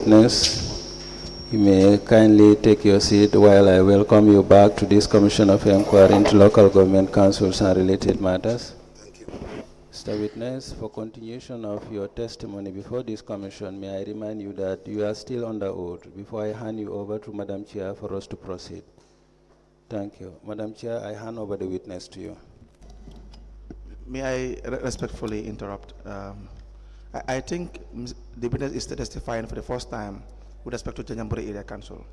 Witness, you may kindly take your seat while I welcome you back to this Commission of Inquiry into Local Government Councils and Related Matters. Thank you. Mr. Witness, for continuation of your testimony before this commission, may I remind you that you are still under oath before I hand you over to Madam Chair for us to proceed. Thank you. Madam Chair, I hand over the witness to you. May I respectfully interrupt? I think the witness is testifying for the first time with respect to Janjanbureh Area Council.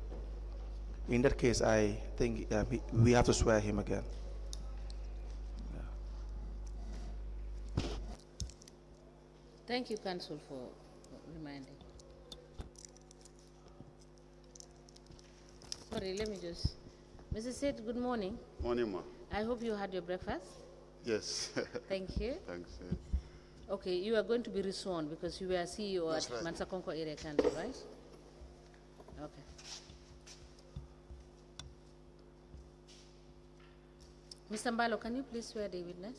In that case, I think we have to swear him again. Thank you, Council, for reminding. Sorry, let me just... Mrs. Sait, good morning. Morning, ma. I hope you had your breakfast. Yes. Thank you. Thanks. Okay, you are going to be resworn because you were CEO That's at right. Mansakonko Area Council, right? Okay. Mr. Mbalo, can you please swear the witness?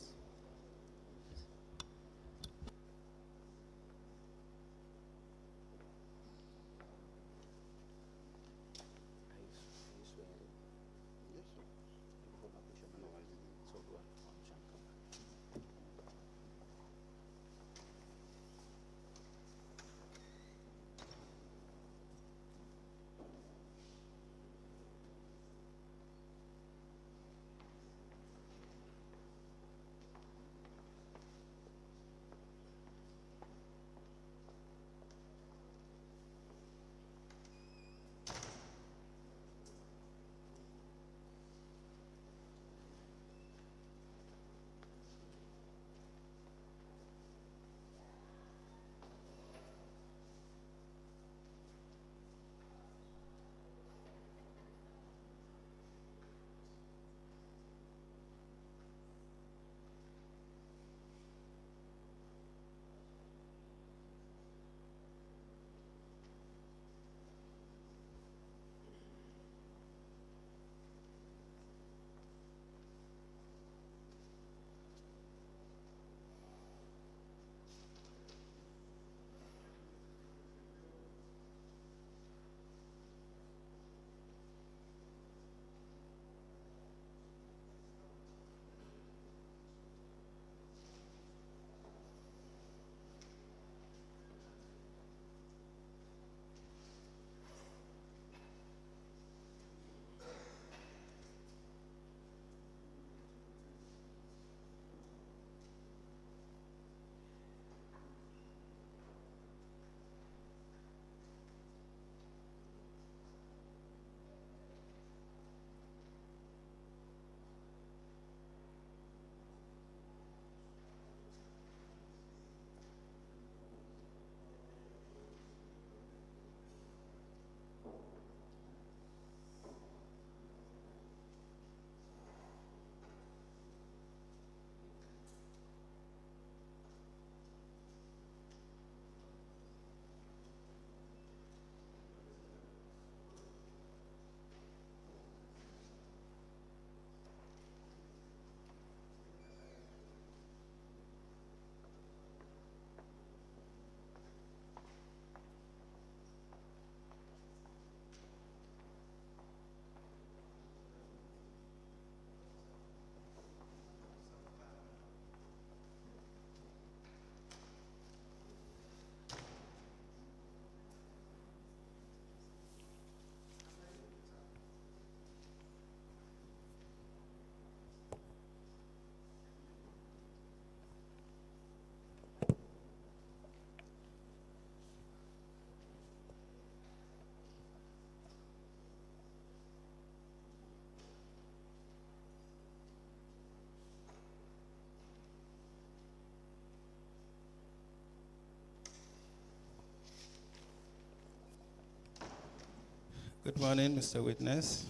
Good morning, Mr. Witness.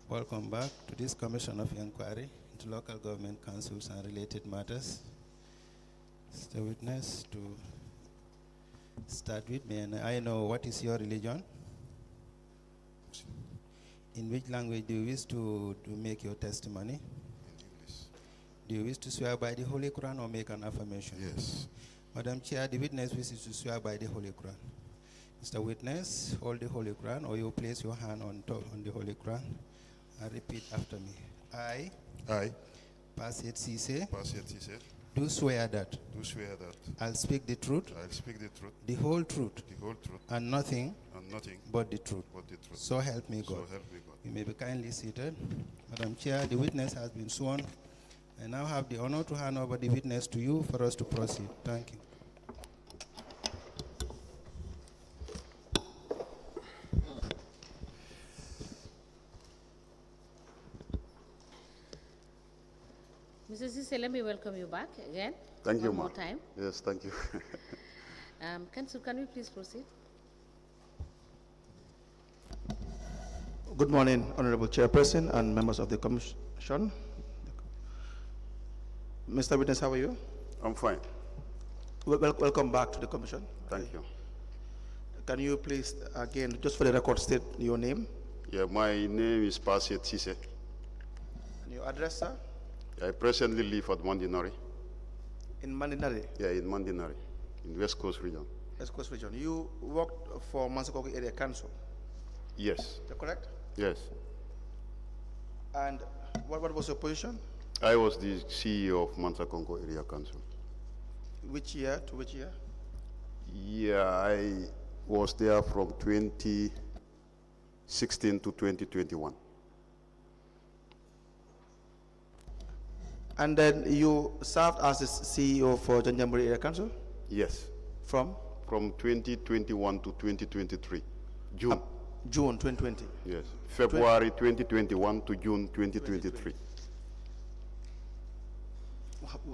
Welcome back to this Commission of Inquiry into Local Government Councils and Related Matters. Mr. Witness, to start with me, and I know what is your religion? In which language do you wish to make your testimony? In English. Do you wish to swear by the Holy Quran or make an affirmation? Yes. Madam Chair, the witness wishes to swear by the Holy Quran. Mr. Witness, hold the Holy Quran, or you place your hand on the Holy Quran and repeat after me. I, Sait Ceesay, do swear that I'll speak the truth, the whole truth, and nothing but the truth. So help me God. You may be kindly seated. Madam Chair, the witness has been sworn. I now have the honor to hand over the witness to you for us to proceed. Thank you. Mr. Ceesay, let me welcome you back again. Thank you, One more ma'am. time. Yes, thank you. Can we please proceed? Good morning, Honorable Chairperson and members of the Commission. Mr. Witness, how are you? I'm fine. Welcome back to the Commission. Thank you. Can you please, again, just for the record, state your name? Yeah, my name is Sait Ceesay. And your address, sir? I presently live at Mandinari. In Mandinari? Yeah, in Mandinari, in West Coast region. West Coast region. You worked for Mansakoko Area Council? Yes. Is that correct? Yes. And what was your position? I was the CEO of Mansakonko Area Council. Which year to which year? Yeah, I was there from 2016 to 2021. And then you served as the CEO for Janjanbureh Area Council? Yes. From? From 2021 to 2023, June. June 2020. Yes. February 2021 to June 2023.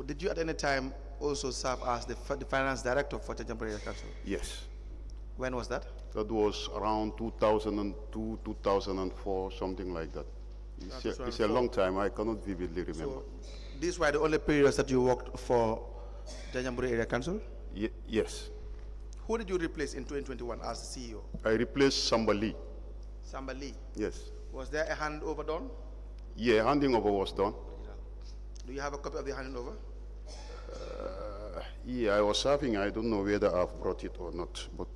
Did you at any time also serve as the finance director for Janjanbureh Area Council? Yes. When was that? That was around 2002, 2004, something like that. It's a long time. I cannot vividly remember. So these were the only periods that you worked for Janjanbureh Area Council? Yes. Who did you replace in 2021 as CEO? I replaced Samba Lee. Samba Lee. Yes. Was there a handover done? Yeah, handing over was done. Do you have a copy of the handover? Yeah, I was serving. I don't know whether I've brought it or not, but.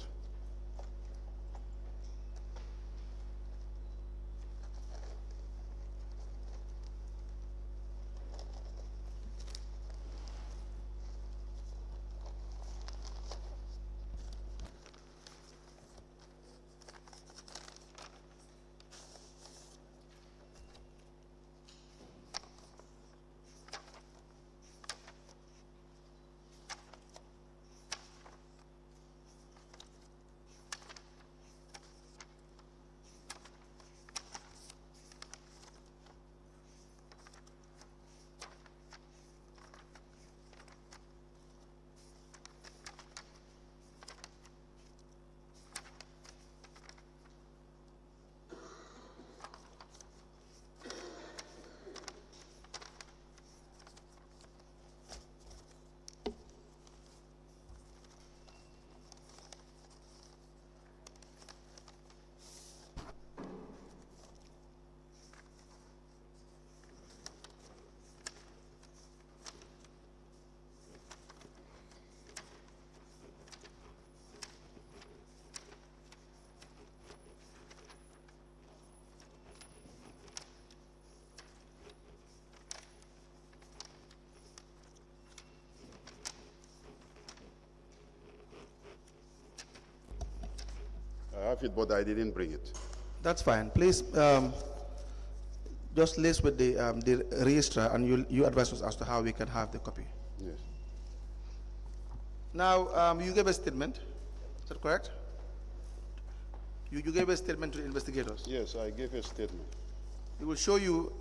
I have it, but I didn't bring it. That's fine. Please just list with the registrar and you advise us as to how we can have the copy. Yes. Now, you gave a statement. Is that correct? You gave a statement to the investigators. Yes, I gave a statement. We will show you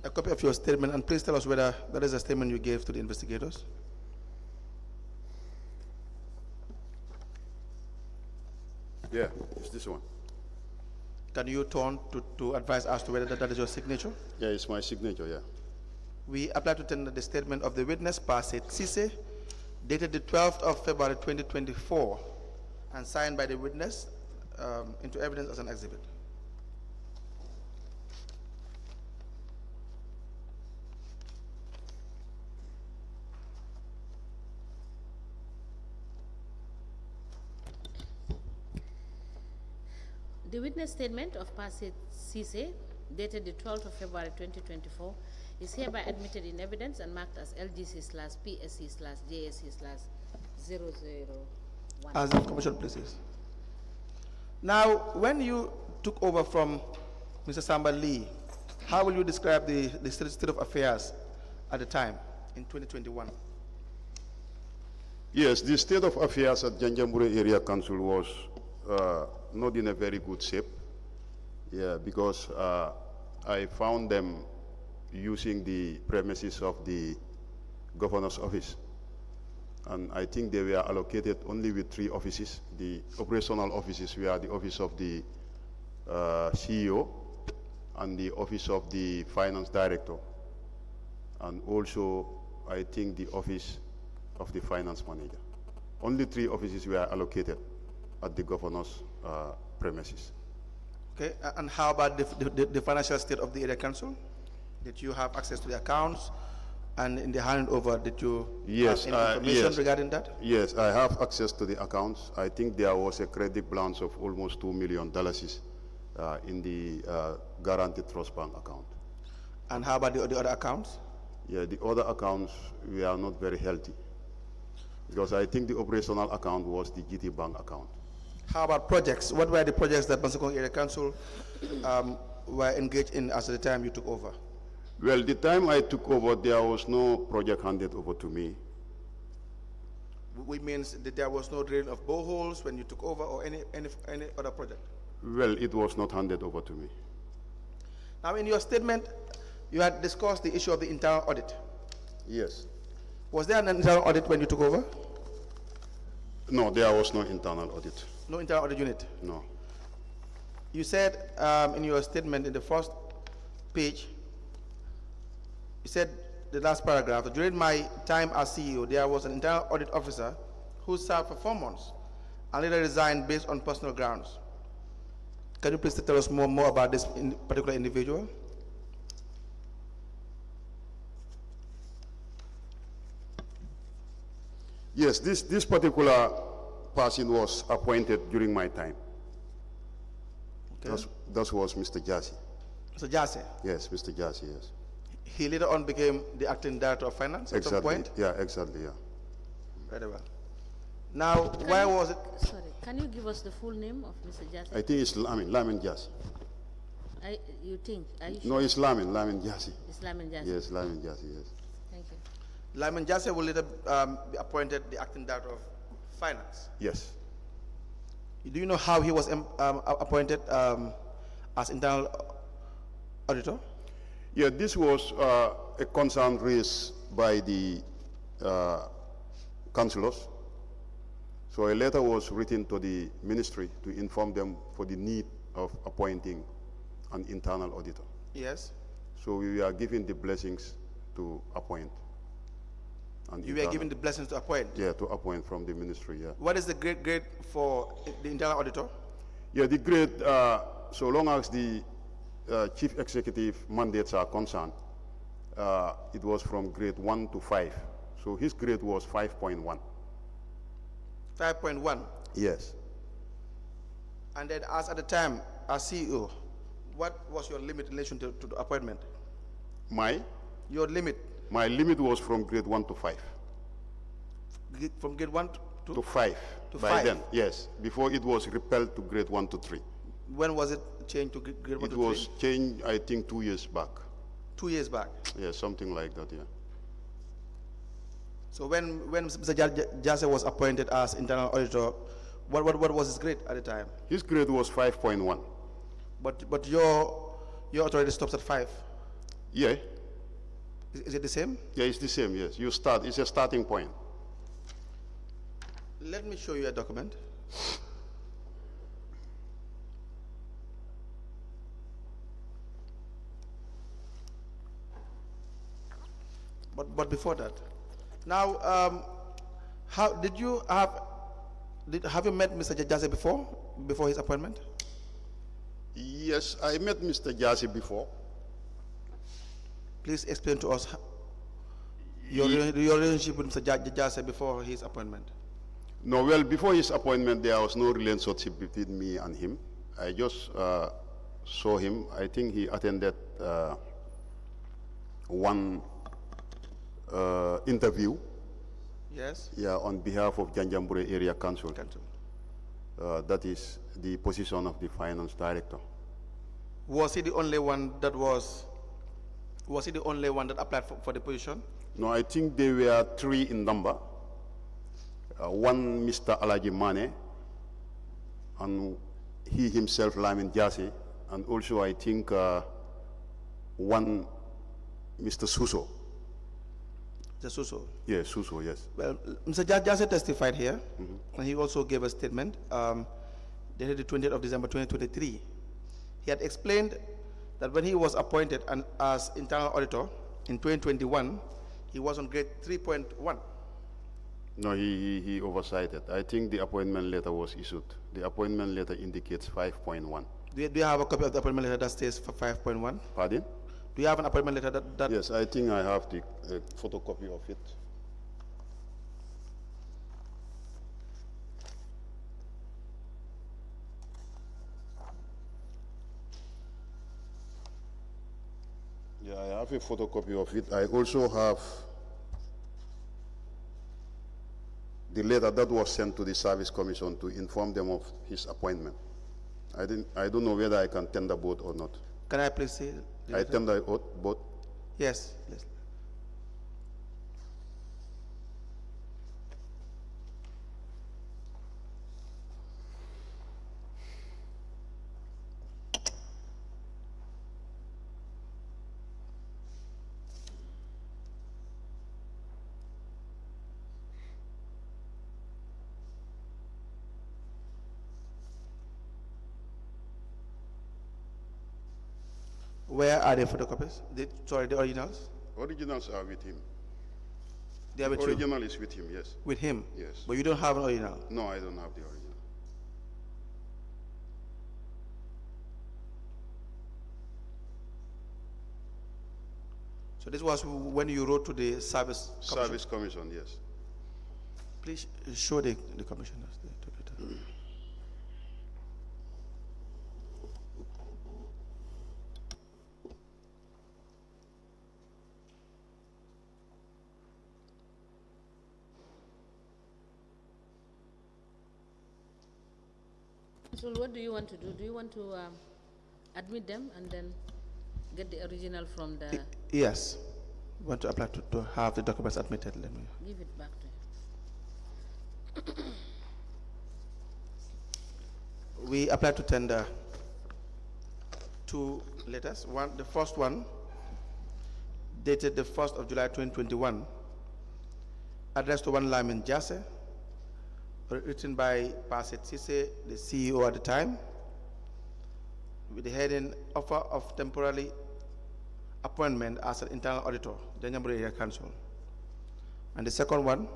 a copy of your statement, and please tell us whether that is a statement you gave to the investigators. Yeah, it's this one. Can you turn to advise as to whether that is your signature? Yeah, it's my signature, yeah. We apply to tender the statement of the witness, Sait Ceesay, dated the 12th of February 2024, and signed by the witness into evidence as an exhibit. The witness statement of Sait Ceesay, dated the 12th of February 2024, is hereby admitted in evidence and marked as LGC/PSC/JSC/001. As the commission places. Now, when you took over from Mr. Samba Lee, how will you describe the state of affairs at the time in 2021? Yes, the state of affairs at Janjanbureh Area Council was not in a very good shape. Yeah, because I found them using the premises of the governor's office. And I think they were allocated only with 3 offices. The operational offices were the office of the C.E.O. and the office of the finance director. And also, I think the office of the finance manager. Only 3 offices were allocated at the governor's premises. Okay, and how about the financial state of the area council? Did you have access to the accounts? And in the handover, did you have any information regarding that? Yes, I have access to the accounts. I think there was a credit balance of almost $2 million in the Guaranteed Trust Bank account. And how about the other accounts? Yeah, the other accounts were not very healthy, because I think the operational account was the GT Bank account. How about projects? What were the projects that Bansakong Area Council were engaged in as the time you took over? Well, the time I took over, there was no project handed over to me. Which means that there was no drilling of boreholes when you took over, or any other project? Well, it was not handed over to me. Now, in your statement, you had discussed the issue of the internal audit. Yes. Was there an internal audit when you took over? No, there was no internal audit. No internal audit unit? No. You said in your statement in the first page, you said the last paragraph, during my time as CEO, there was an internal audit officer who served for 4 months and later resigned based on personal grounds. Can you please tell us more about this particular individual? Yes, this particular person was appointed during my time. Okay. That was Mr. Jassy. Mr. Ceesay? Yes, Mr. Jassy, yes. He later on became the acting director of finance at some point? Yeah, exactly, yeah. Very well. Now, why was it? Sorry, can you give us the full name of Mr. Jassy? I think it's Lamin Jassy. You think? Are you sure? No, it's Lamin Jassy. It's Lamin Jassy. Yes, Lamin Jassy, yes. Thank you. Lamin Ceesay will later be appointed the acting director of finance. Yes. Do you know how he was appointed as internal auditor? Yeah, this was a concern raised by the councillors. So a letter was written to the ministry to inform them for the need of appointing an internal auditor. Yes. So we were given the blessings to appoint. You were given the blessings to appoint? Yeah, to appoint from the ministry, yeah. What is the grade for the internal auditor? Yeah, the grade, so long as the chief executive mandates are concerned, it was from grade 1 to 5. So his grade was 5.1. 5.1? Yes. And then as at the time, as CEO, what was your limit in relation to the appointment? Your limit? My limit was from grade 1 to 5. From grade 1 to 5. To by 5? Then, yes. Before it was repelled to grade 1 to 3. When was it changed to grade 1 to 3? It was changed, I think, 2 years back. 2 years back? Yeah, something like that, yeah. So when Mr. Ceesay was appointed as internal auditor, what was his grade at the time? His grade was 5.1. But your authority stops at 5? Yeah. Is it the same? Yeah, it's the same, yes. You start, it's a starting point. Let me show you a document. But before that, now, how did you have you met Mr. Ceesay before his appointment? Yes, I met Mr. Ceesay before. Please explain to us your relationship with Mr. Ceesay before his appointment. No, well, before his appointment, there was no relationship between me and him. I just saw him. I think he attended one interview. Yes. Yeah, on behalf of Janjanbureh Area Council. Council. That is the position of the finance director. Was he the only one that was he the only one that applied for the position? No, I think there were 3 in number. One Mr. Alaji Mane, and he himself, Lamin Jase, and also I think one Mr. Suso. The Suso. Yes, Suso, yes. Well, Mr. Jase testified here, and he also gave a statement dated the 20th of December 2023. He had explained that when he was appointed as internal auditor in 2021, he was on grade 3.1. No, he oversighted. I think the appointment letter was issued. The appointment letter indicates 5.1. Do you have a copy of the appointment letter that states for 5.1? Pardon? Do you have an appointment letter that Yes, I think I have the photocopy of it. Yeah, I have a photocopy of it. I also have the letter that was sent to the Service Commission to inform them of his appointment. I don't know whether I can tender both or not. Can I please see? I tender both. Yes, yes. Where are the photocopies? Sorry, the originals? Originals are with him. They are with Original is with him, yes. With him? Yes. But you don't have an original? No, I don't have the original. So this was when you wrote to the Service Commission? Service Commission, yes. Please show the commissioners. So what do you want to do? Do you want to admit them and then get the original from the... Yes. Want to apply to have the documents admitted. Let me give it back to him. We apply to tender 2 letters. The first one, dated the 1st of July 2021, addressed to one Lamin Jase, written by Ceesay, the CEO at the time, with the heading Offer of Temporary Appointment as an Internal Auditor, Janjanbureh Area Council. And the second one,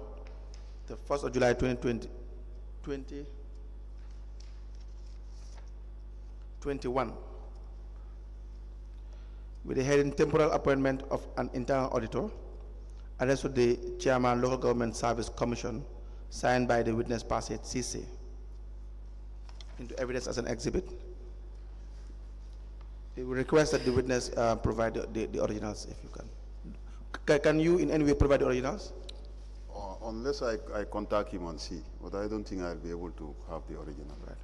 the 1st of July 2021, with the heading Temporal Appointment of an Internal Auditor, addressed to the Chairman, Local Government Service Commission, signed by the witness Ceesay, into evidence as an exhibit. We request that the witness provide the originals, if you can. Can you in any way provide the originals? Unless I contact him and see, but I don't think I'll be able to have the original. Right.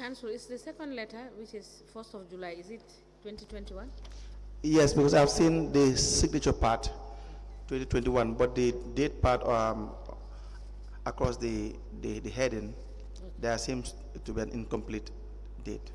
Council, is the second letter, which is 1st of July, is it 2021? Yes, because I've seen the signature part, 2021, but the date part across the heading, there seems to be an incomplete date.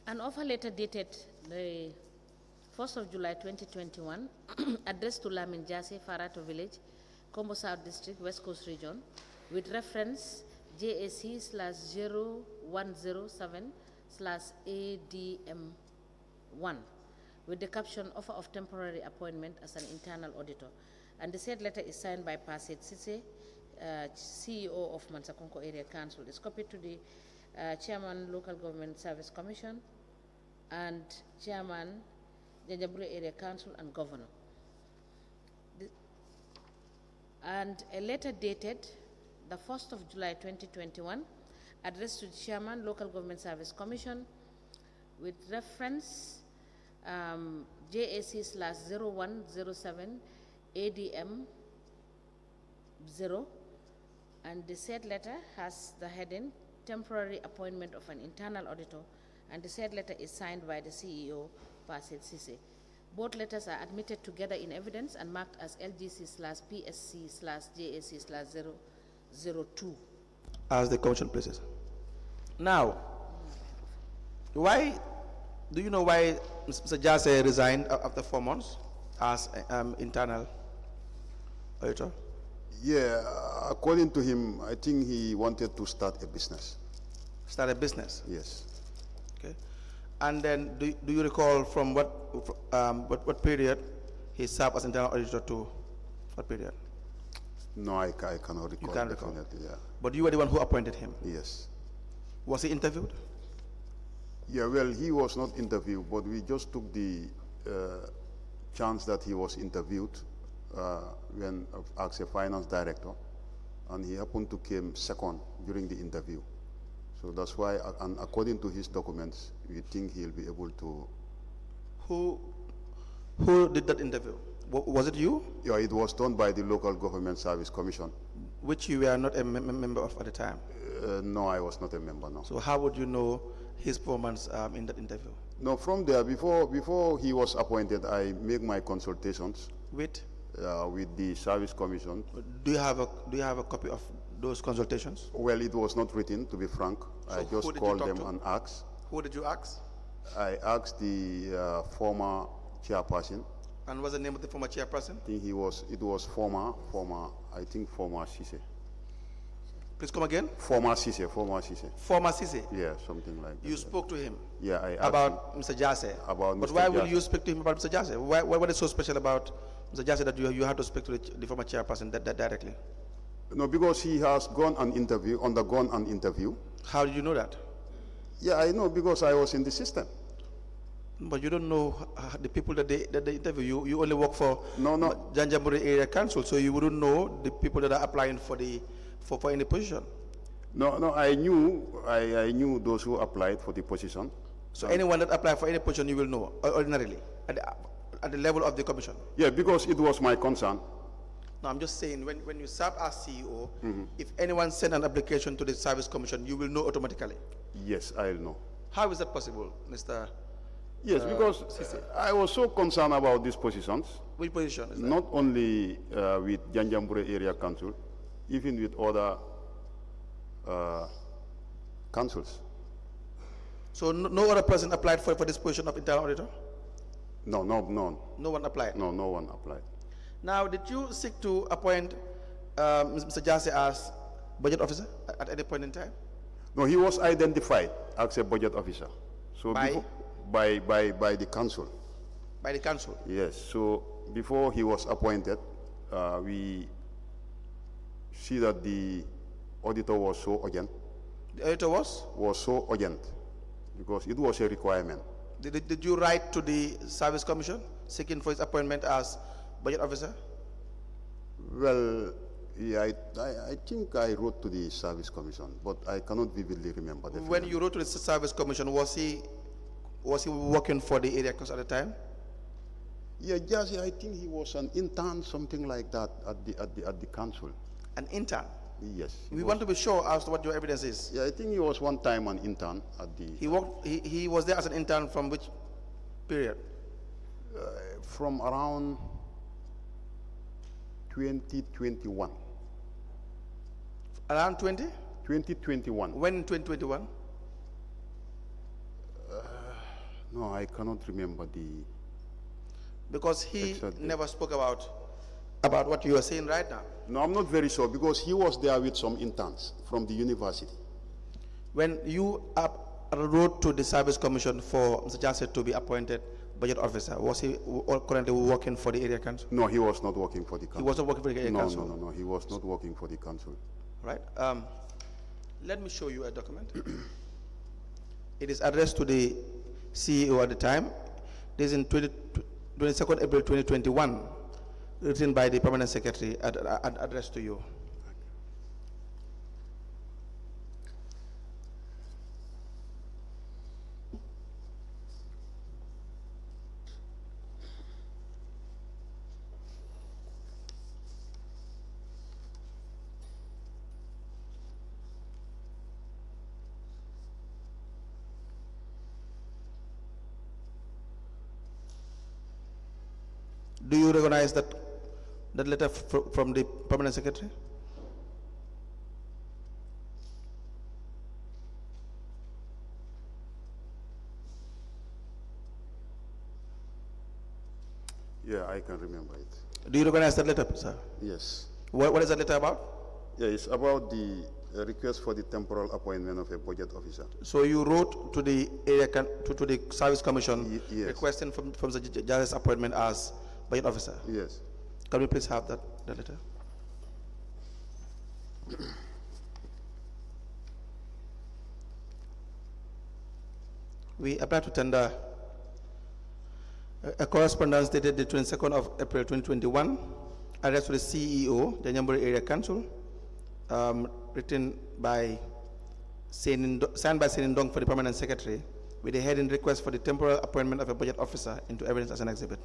An offer letter dated the 1st of July 2021, addressed to Lamin Jase, Farato Village, Combo South District, West Coast Region, with reference JAC/0107/ADM1, with the caption offer of temporary appointment as an internal auditor. And the said letter is signed by Sait, Ceesay, CEO of Mansakonko Area Council. It's copied to the Chairman, Local Government Service Commission, and Chairman, Janjanbureh Area Council, and Governor. And a letter dated the 1st of July 2021, addressed to the Chairman, Local Government Service Commission, with reference JAC/0107/ADM0, and the said letter has the heading temporary appointment of an internal auditor, and the said letter is signed by the CEO, Sait Ceesay. Both letters are admitted together in evidence and marked as LGC/PSC/JAC/002. As the commission places. Now, why, do you know why Mr. Jase resigned after 4 months as internal auditor? Yeah, according to him, I think he wanted to start a business. Start a business? Yes. Okay. And then, do you recall from what period he served as internal auditor to what period? No, I cannot recall. You can't recall? Yeah. But you were the one who appointed him? Yes. Was he interviewed? Yeah, well, he was not interviewed, but we just took the chance that he was interviewed when as a finance director, and he happened to come second during the interview. So that's why, and according to his documents, we think he'll be able to. Who did that interview? Was it you? Yeah, it was done by the Local Government Service Commission. Which you were not a member of at the time? No, I was not a member, no. So how would you know his performance in that interview? No, from there, before he was appointed, I make my consultations with the Service Commission. Do you have a copy of those consultations? Well, it was not written, to be frank. So I just called them and asked. Who did you ask? I asked the former chairperson. And what's the name of the former chairperson? I think it was former Ceesay. Please come again? Former Ceesay. Former Ceesay? Yeah, something like that. You spoke to him? Yeah, I asked about Mr. Jase? About but Mr. why Jase. will you speak to him about Mr. Jase? What is so special about Mr. Jase that you have to speak to the former chairperson that directly? No, because he has undergone an interview. How did you know that? Yeah, I know because I was in the system. But you don't know the people that they interview. You only work for No. Janjanbureh Area Council, so you wouldn't know the people that are applying for any position. No, I knew those who applied for the position. So anyone that applied for any position, you will know ordinarily at the level of the commission. Yeah, because it was my concern. No, I'm just saying when you serve as CEO, if anyone sent an application to the Service Commission, you will know automatically. Yes, I'll know. How is that possible, Mr. Yes, because I was so concerned about these positions. Which position is that? Not only with Janjanbureh Area Council, even with other councils. So no other person applied for this position of internal auditor? No. No one applied? No one applied. Now, did you seek to appoint Mr. Jase as budget officer at any point in time? No, he was identified as a budget officer. So By? by the council. By the council? Yes. So before he was appointed, we see that the auditor was so urgent. The auditor was? Was so urgent because it was a requirement. Did you write to the Service Commission seeking for his appointment as budget officer? Well, yeah, I think I wrote to the Service Commission, but I cannot vividly remember. When you wrote to the Service Commission, was he working for the area council at the time? Yeah, just I think he was an intern, something like that, at the council. An intern? Yes. We want to be sure as to what your evidence is. Yeah, I think he was one time an intern at the. He was there as an intern from which period? From around 2021. Around 20? 2021. When in 2021? No, I cannot remember the. Because he exactly. never spoke about what you are saying right now. No, I'm not very sure because he was there with some interns from the university. When you wrote to the Service Commission for Mr. Ceesay to be appointed budget officer, was he currently working for the area council? No, he was not working for the council. He was not working for the area council? No, he was not working for the council. Right. Let me show you a document. It is addressed to the CEO at the time. This is in 22nd April 2021, written by the permanent secretary, addressed to you. Do you recognize that letter from the permanent secretary? Yeah, I can remember it. Do you recognize that letter, sir? Yes. What is that letter about? Yeah, it's about the request for the temporal appointment of a budget officer. So you wrote to the to the Service Commission yes. requesting from the judge's appointment as budget officer? Yes. Can we please have that letter? We apply to tender a correspondence dated the 22nd of April 2021, addressed to the CEO, Janjanbureh Area Council, written by signed by Sait Ndong for the permanent secretary, with the heading request for the temporal appointment of a budget officer into evidence as an exhibit.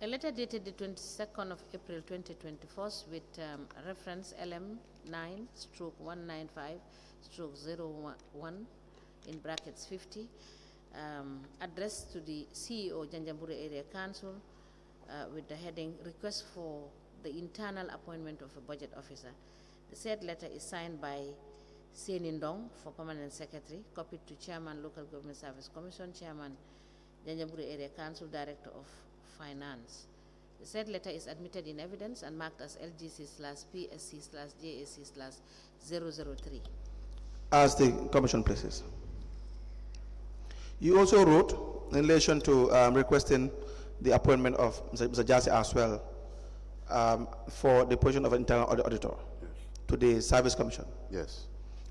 A letter dated the 22nd of April 2024 with reference LM9/195/01 in brackets 50, addressed to the CEO Janjanbureh Area Council with the heading request for the internal appointment of a budget officer. The said letter is signed by Sait Ndong for permanent secretary, copied to Chairman Local Government Service Commission, Chairman Janjanbureh Area Council, Director of Finance. The said letter is admitted in evidence and marked as LGC/PSC/JAC/003. As the Commission places. You also wrote in relation to requesting the appointment of Mr. Ceesay as well for the position of internal auditor. Yes. to the Service Commission. Yes.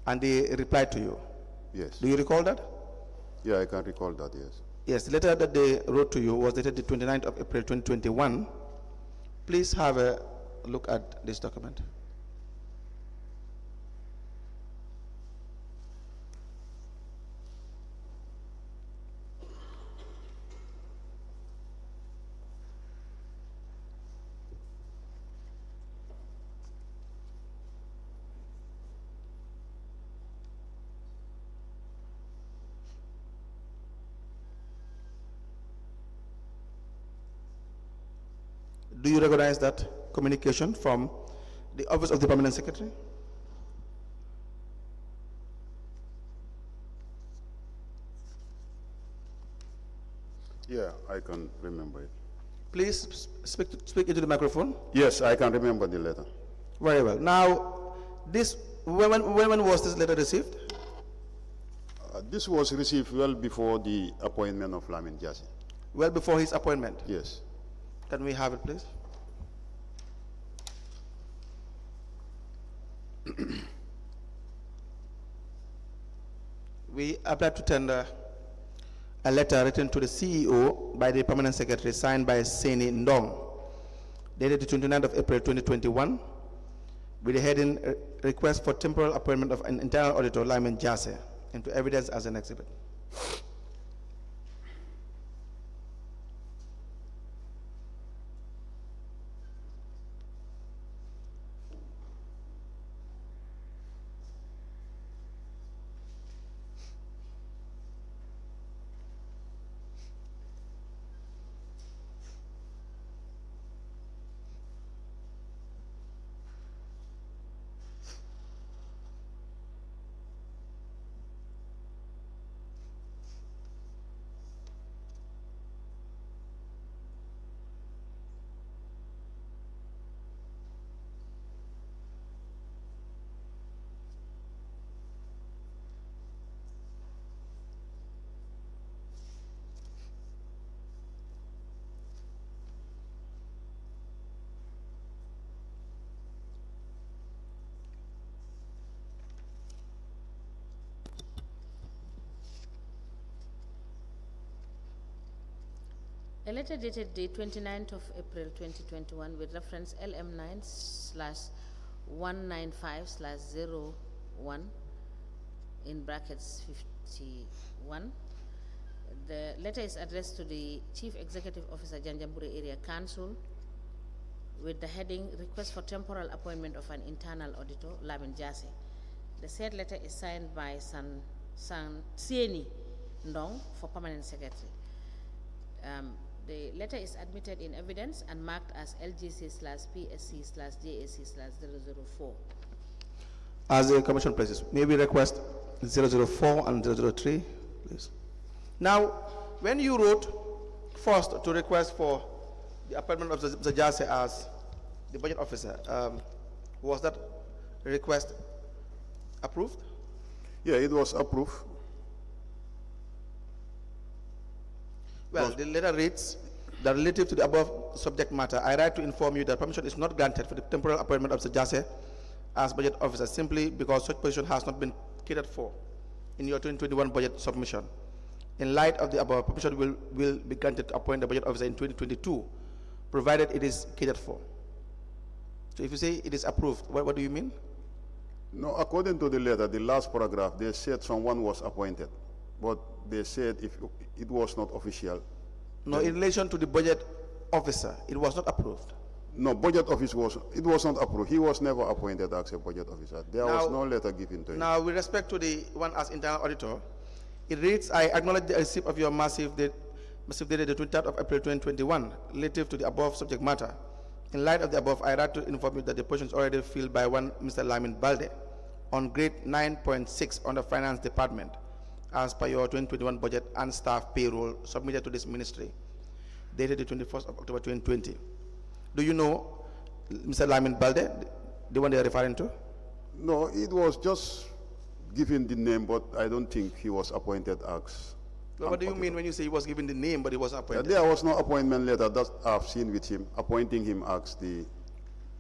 And they replied to you. Yes. Do you recall that? Yeah, I can recall that, yes. Yes, the letter that they wrote to you was dated the 29th of April 2021. Please have a look at this document. Do you recognize that communication from the Office of the Permanent Secretary? Yeah, I can remember it. Please speak into the microphone. Yes, I can remember the letter. Very well. Now, when was this letter received? This was received well before the appointment of Lamin Jassy. Well before his appointment. Yes. Can we have it, please? We applied to tender a letter written to the CEO by the Permanent Secretary, signed by Seni Ndong, dated the 29th of April 2021, with the heading Request for Temporal Appointment of an Internal Auditor, Lyman Jassy, into evidence as an exhibit. A letter dated the 29th of April 2021 with reference LM9/195/01 in brackets 51. The letter is addressed to the Chief Executive Officer, Janjanbureh Area Council, with the heading Request for Temporal Appointment of an Internal Auditor, Lamin Jassy. The said letter is signed by Seni Ndong for Permanent Secretary. The letter is admitted in evidence and marked as LGC/PSC/JAC/004. As the Commission places, may we request 004 and 003, please? Now, when you wrote first to request for the appointment of the Jassy as the budget officer, was that request approved? Yeah, it was approved. Well, the letter reads that relative to the above subject matter, I write to inform you that permission is not granted for the temporal appointment of the Jassy as budget officer simply because such position has not been catered for in your 2021 budget submission. In light of the above, permission will be granted to appoint the budget officer in 2022, provided it is catered for. So if you say it is approved, what do you mean? No, according to the letter, the last paragraph, they said someone was appointed, but they said if it was not official. No, in relation to the budget officer, it was not approved. No, budget office was not approved. He was never appointed as a budget officer. There was no letter given to him. Now, with respect to the one as internal auditor, it reads, I acknowledge the receipt of your massive dated the 23rd of April 2021, relative to the above subject matter. In light of the above, I write to inform you that the position is already filled by one Mr. Lamin Balde on grade 9.6 on the Finance Department, as per your 2021 budget and staff payroll submitted to this ministry, dated the 21st of October 2020. Do you know Mr. Lamin Balde, the one they are referring to? No, it was just given the name, but I don't think he was appointed as. Well, what do you mean when you say he was given the name, but he was appointed? There was no appointment letter that I've seen with him, appointing him as the.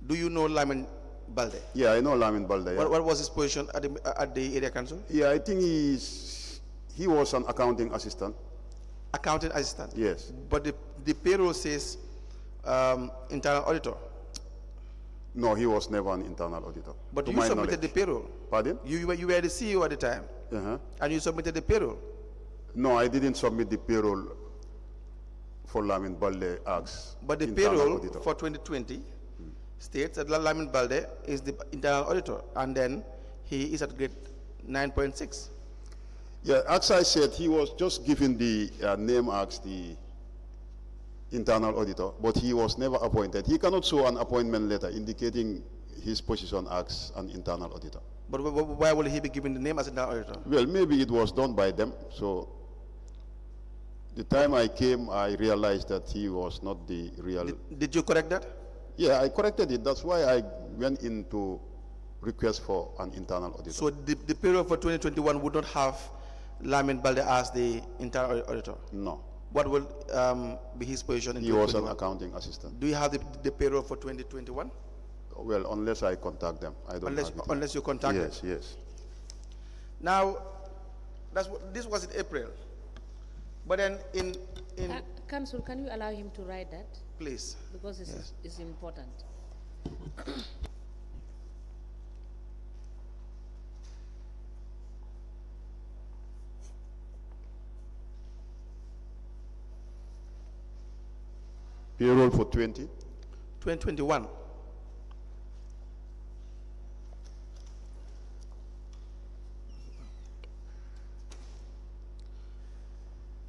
Do you know Lamin Balde? Yeah, I know Lamin Balde. Yeah. What was his position at the area council? Yeah, I think he was an accounting assistant. Accounting assistant? Yes. But the payroll says internal auditor. No, he was never an internal auditor. But you submitted the payroll. Pardon? You were the CEO at the time. And you submitted the payroll. No, I didn't submit the payroll for Lamin Balde Acts. But the payroll for 2020 states that Lamin Balde is the internal auditor, and then he is at grade 9.6. Yeah, as I said, he was just given the name as the internal auditor, but he was never appointed. He cannot show an appointment letter indicating his position as an internal auditor. But why will he be given the name as internal auditor? Well, maybe it was done by them. So the time I came, I realized that he was not the real. Did you correct that? Yeah, I corrected it. That's why I went into request for an internal auditor. So the payroll for 2021 would not have Lamin Balde as the internal auditor? No. What will be his position in 2021? He was an accounting assistant. Do you have the payroll for 2021? Well, unless I contact them, I don't have it. Unless you contact them? Yes, yes. Now, this was in April. But then in Council, can you allow him to write that? Please. Because it's important. Payroll for 2021.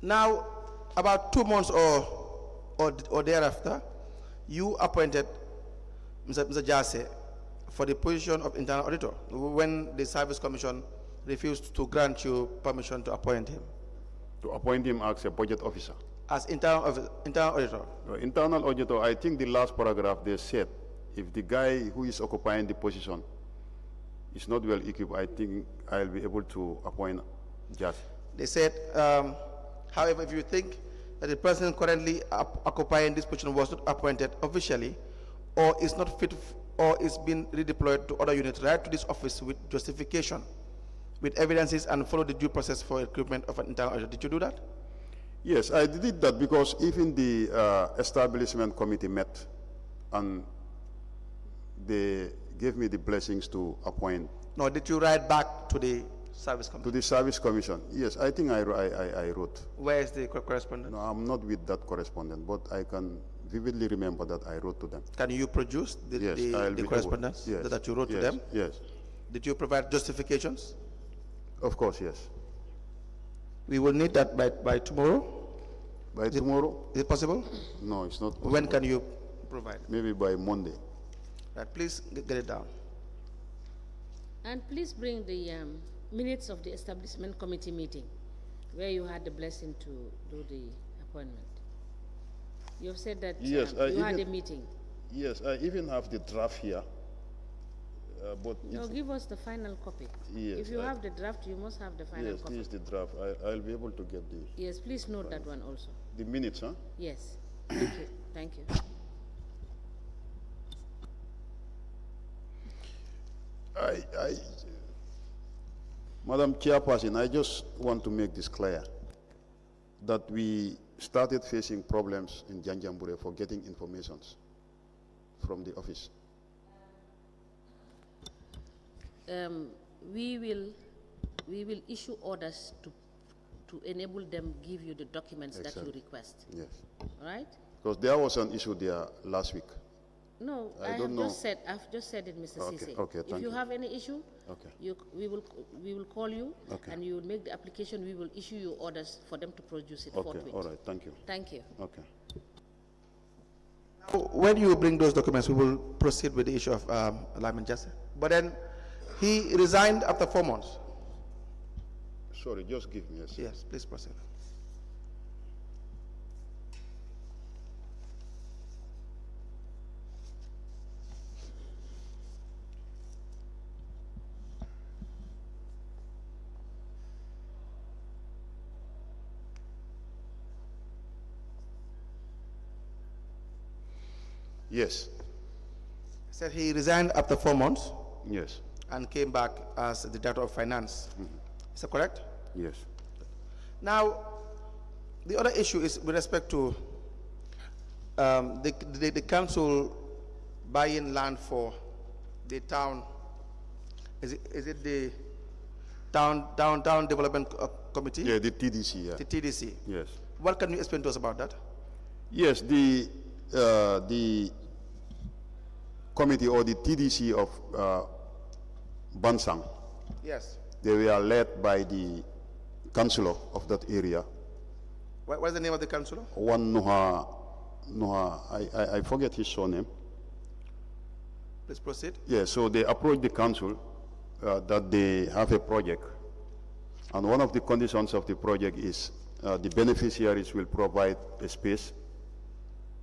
Now, about 2 months or thereafter, you appointed Mr. Ceesay for the position of internal auditor when the Service Commission refused to grant you permission to appoint him. To appoint him as a budget officer. As internal auditor. Internal auditor, I think the last paragraph they said, if the guy who is occupying the position is not well equipped, I think I'll be able to appoint Ceesay. They said, however, if you think that the person currently occupying this position was not appointed officially or is not fit or is being redeployed to other units, write to this office with justification, with evidences, and follow the due process for recruitment of an internal auditor. Did you do that? Yes, I did that because even the establishment committee met and they gave me the blessings to appoint. No, did you write back to the Service Commission? To the Service Commission, yes, I think I wrote. Where is the correspondent? No, I'm not with that correspondent, but I can vividly remember that I wrote to them. Can you produce the correspondence that you wrote to them? Yes. Did you provide justifications? Of course, yes. We will need that by tomorrow. By tomorrow? Is it possible? No, it's not possible. When can you provide? Maybe by Monday. Right, please get it down. And please bring the minutes of the establishment committee meeting where you had the blessing to do the appointment. You have said that yes, you had a meeting. Yes, I even have the draft here. But no, give us the final copy. Yes, if you have the draft, you must have the final copy. Yes, this is the draft. I'll be able to get the... Yes, please note that one also. The minutes, huh? Yes. Thank you. Thank you. Madam Chairperson, I just want to make this clear that we started facing problems in Janjanbureh for getting information from the office. We will issue orders to enable them give you the documents that you request. Yes. All right? Because there was an issue there last week. No, I've just said it, Mr. Ceesay. Okay, if you have any issue, we will call you, and you will make the application. We will issue you orders for them to produce it forthwith. All right, thank you. Thank you. Okay. Now, when you bring those documents, we will proceed with the issue of Lyman Ceesay. But then, he resigned after 4 months. Sorry, just give me a second. Yes, please proceed. Yes. Said he resigned after 4 months Yes. and came back as the director of finance. Is that correct? Yes. Now, the other issue is with respect to the council buying land for the town. Is it the town development committee? Yeah, the TDC. Yeah. The TDC. Yes. What can you explain to us about that? Yes, the committee or the TDC of Bansang, Yes. they were led by the councillor of that area. What is the name of the councillor? One Nuha, I forget his surname. Please proceed. Yeah, so they approached the council that they have a project. And one of the conditions of the project is the beneficiaries will provide a space.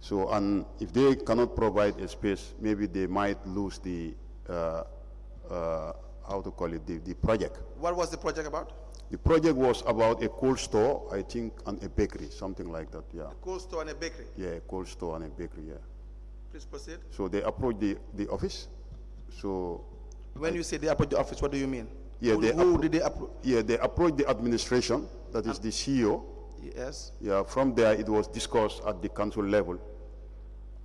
So, and if they cannot provide a space, maybe they might lose the, how to call it, the project. What was the project about? The project was about a cold store, I think, and a bakery, something like that, yeah. A cold store and a bakery. Yeah, a cold store and a bakery, yeah. Please proceed. So they approached the office. So When you say they approach the office, what do you mean? yeah, who did they approach? Yeah, they approached the administration, that is the CEO. Yes. Yeah, from there it was discussed at the council level.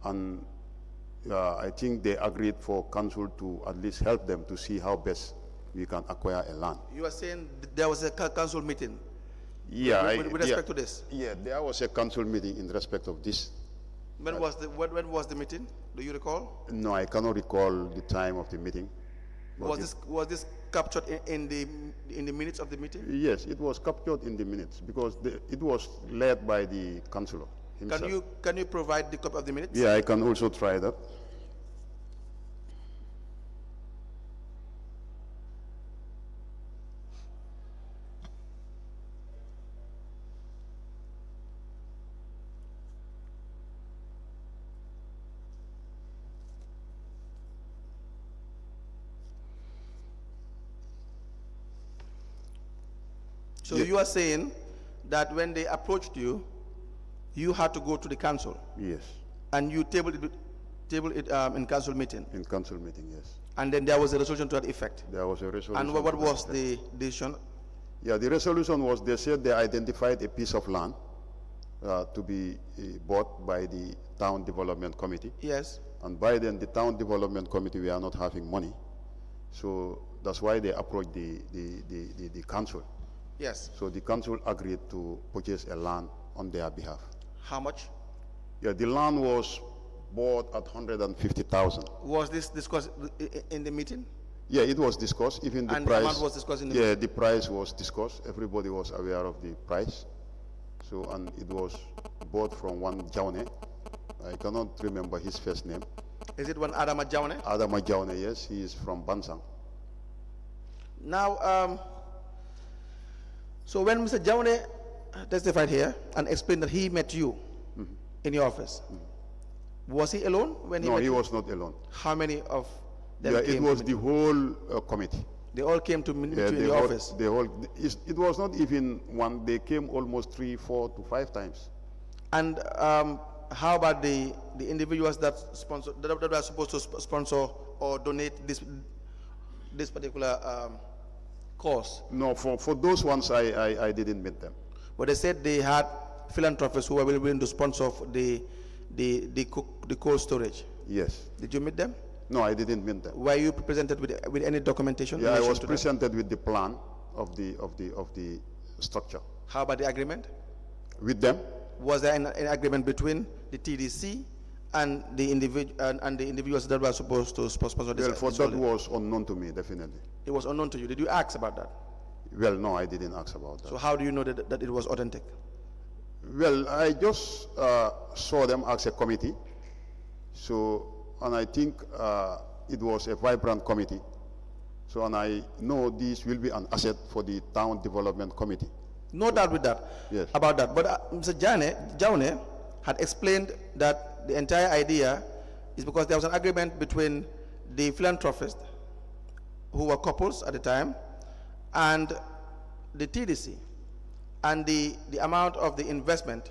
And I think they agreed for council to at least help them to see how best we can acquire a land. You are saying there was a council meeting? Yeah. With respect to this? Yeah, there was a council meeting in respect of this. When was the meeting? Do you recall? No, I cannot recall the time of the meeting. Was this captured in the minutes of the meeting? Yes, it was captured in the minutes because it was led by the councillor himself. Can you provide the copy of the minutes? Yeah, I can also try that. So you are saying that when they approached you, you had to go to the council Yes, and you tabled it in council meeting, in council meeting, yes. and then there was a resolution to that effect. There was a resolution. And what to was that the decision? Yeah, the resolution was they said they identified a piece of land to be bought by the town development committee. Yes. And by then the town development committee we are not having money. So that's why they approached the council. Yes. So the council agreed to purchase a land on their behalf. How much? Yeah, the land was bought at 150,000. Was this discussed in the meeting? Yeah, it was discussed. Even the And price. the amount was discussed in the Yeah, the price was discussed. Everybody was aware of the price. So, and it was bought from one Jaune. I cannot remember his first name. Is it one Adama Jaune? Adama Jaune, yes, he is from Bansang. Now, so when Mr. Jaune testified here and explained that he met you in your office, was he alone when he No, met he you? was not alone. How many of them Yeah, came? it was to the meet whole committee. They all came to meet you in the your whole, office. The whole, it was not even one, they came almost 3, 4 to 5 times. And how about the individuals that sponsor that were supposed to sponsor or donate this particular cause? No, for those ones I didn't meet them. But they said they had philanthropists who were willing to sponsor the cold storage. Yes. Did you meet them? No, I didn't meet them. Were you presented with any documentation? Yeah, in I relation was to them? presented with the plan of the structure. How about the agreement? With them? Was there an agreement between the TDC and the individuals that were supposed to sponsor this? Well, for this that holiday? was unknown to me, definitely. It was unknown to you. Did you ask about that? Well, no, I didn't ask about that. So how do you know that it was authentic? Well, I just saw them as a committee. So, and I think it was a vibrant committee. So, and I know this will be an asset for the town development committee. No doubt with that. Yes. About that. But Mr. Jaune had explained that the entire idea is because there was an agreement between the philanthropists, who were couples at the time, and the TDC. And the amount of the investment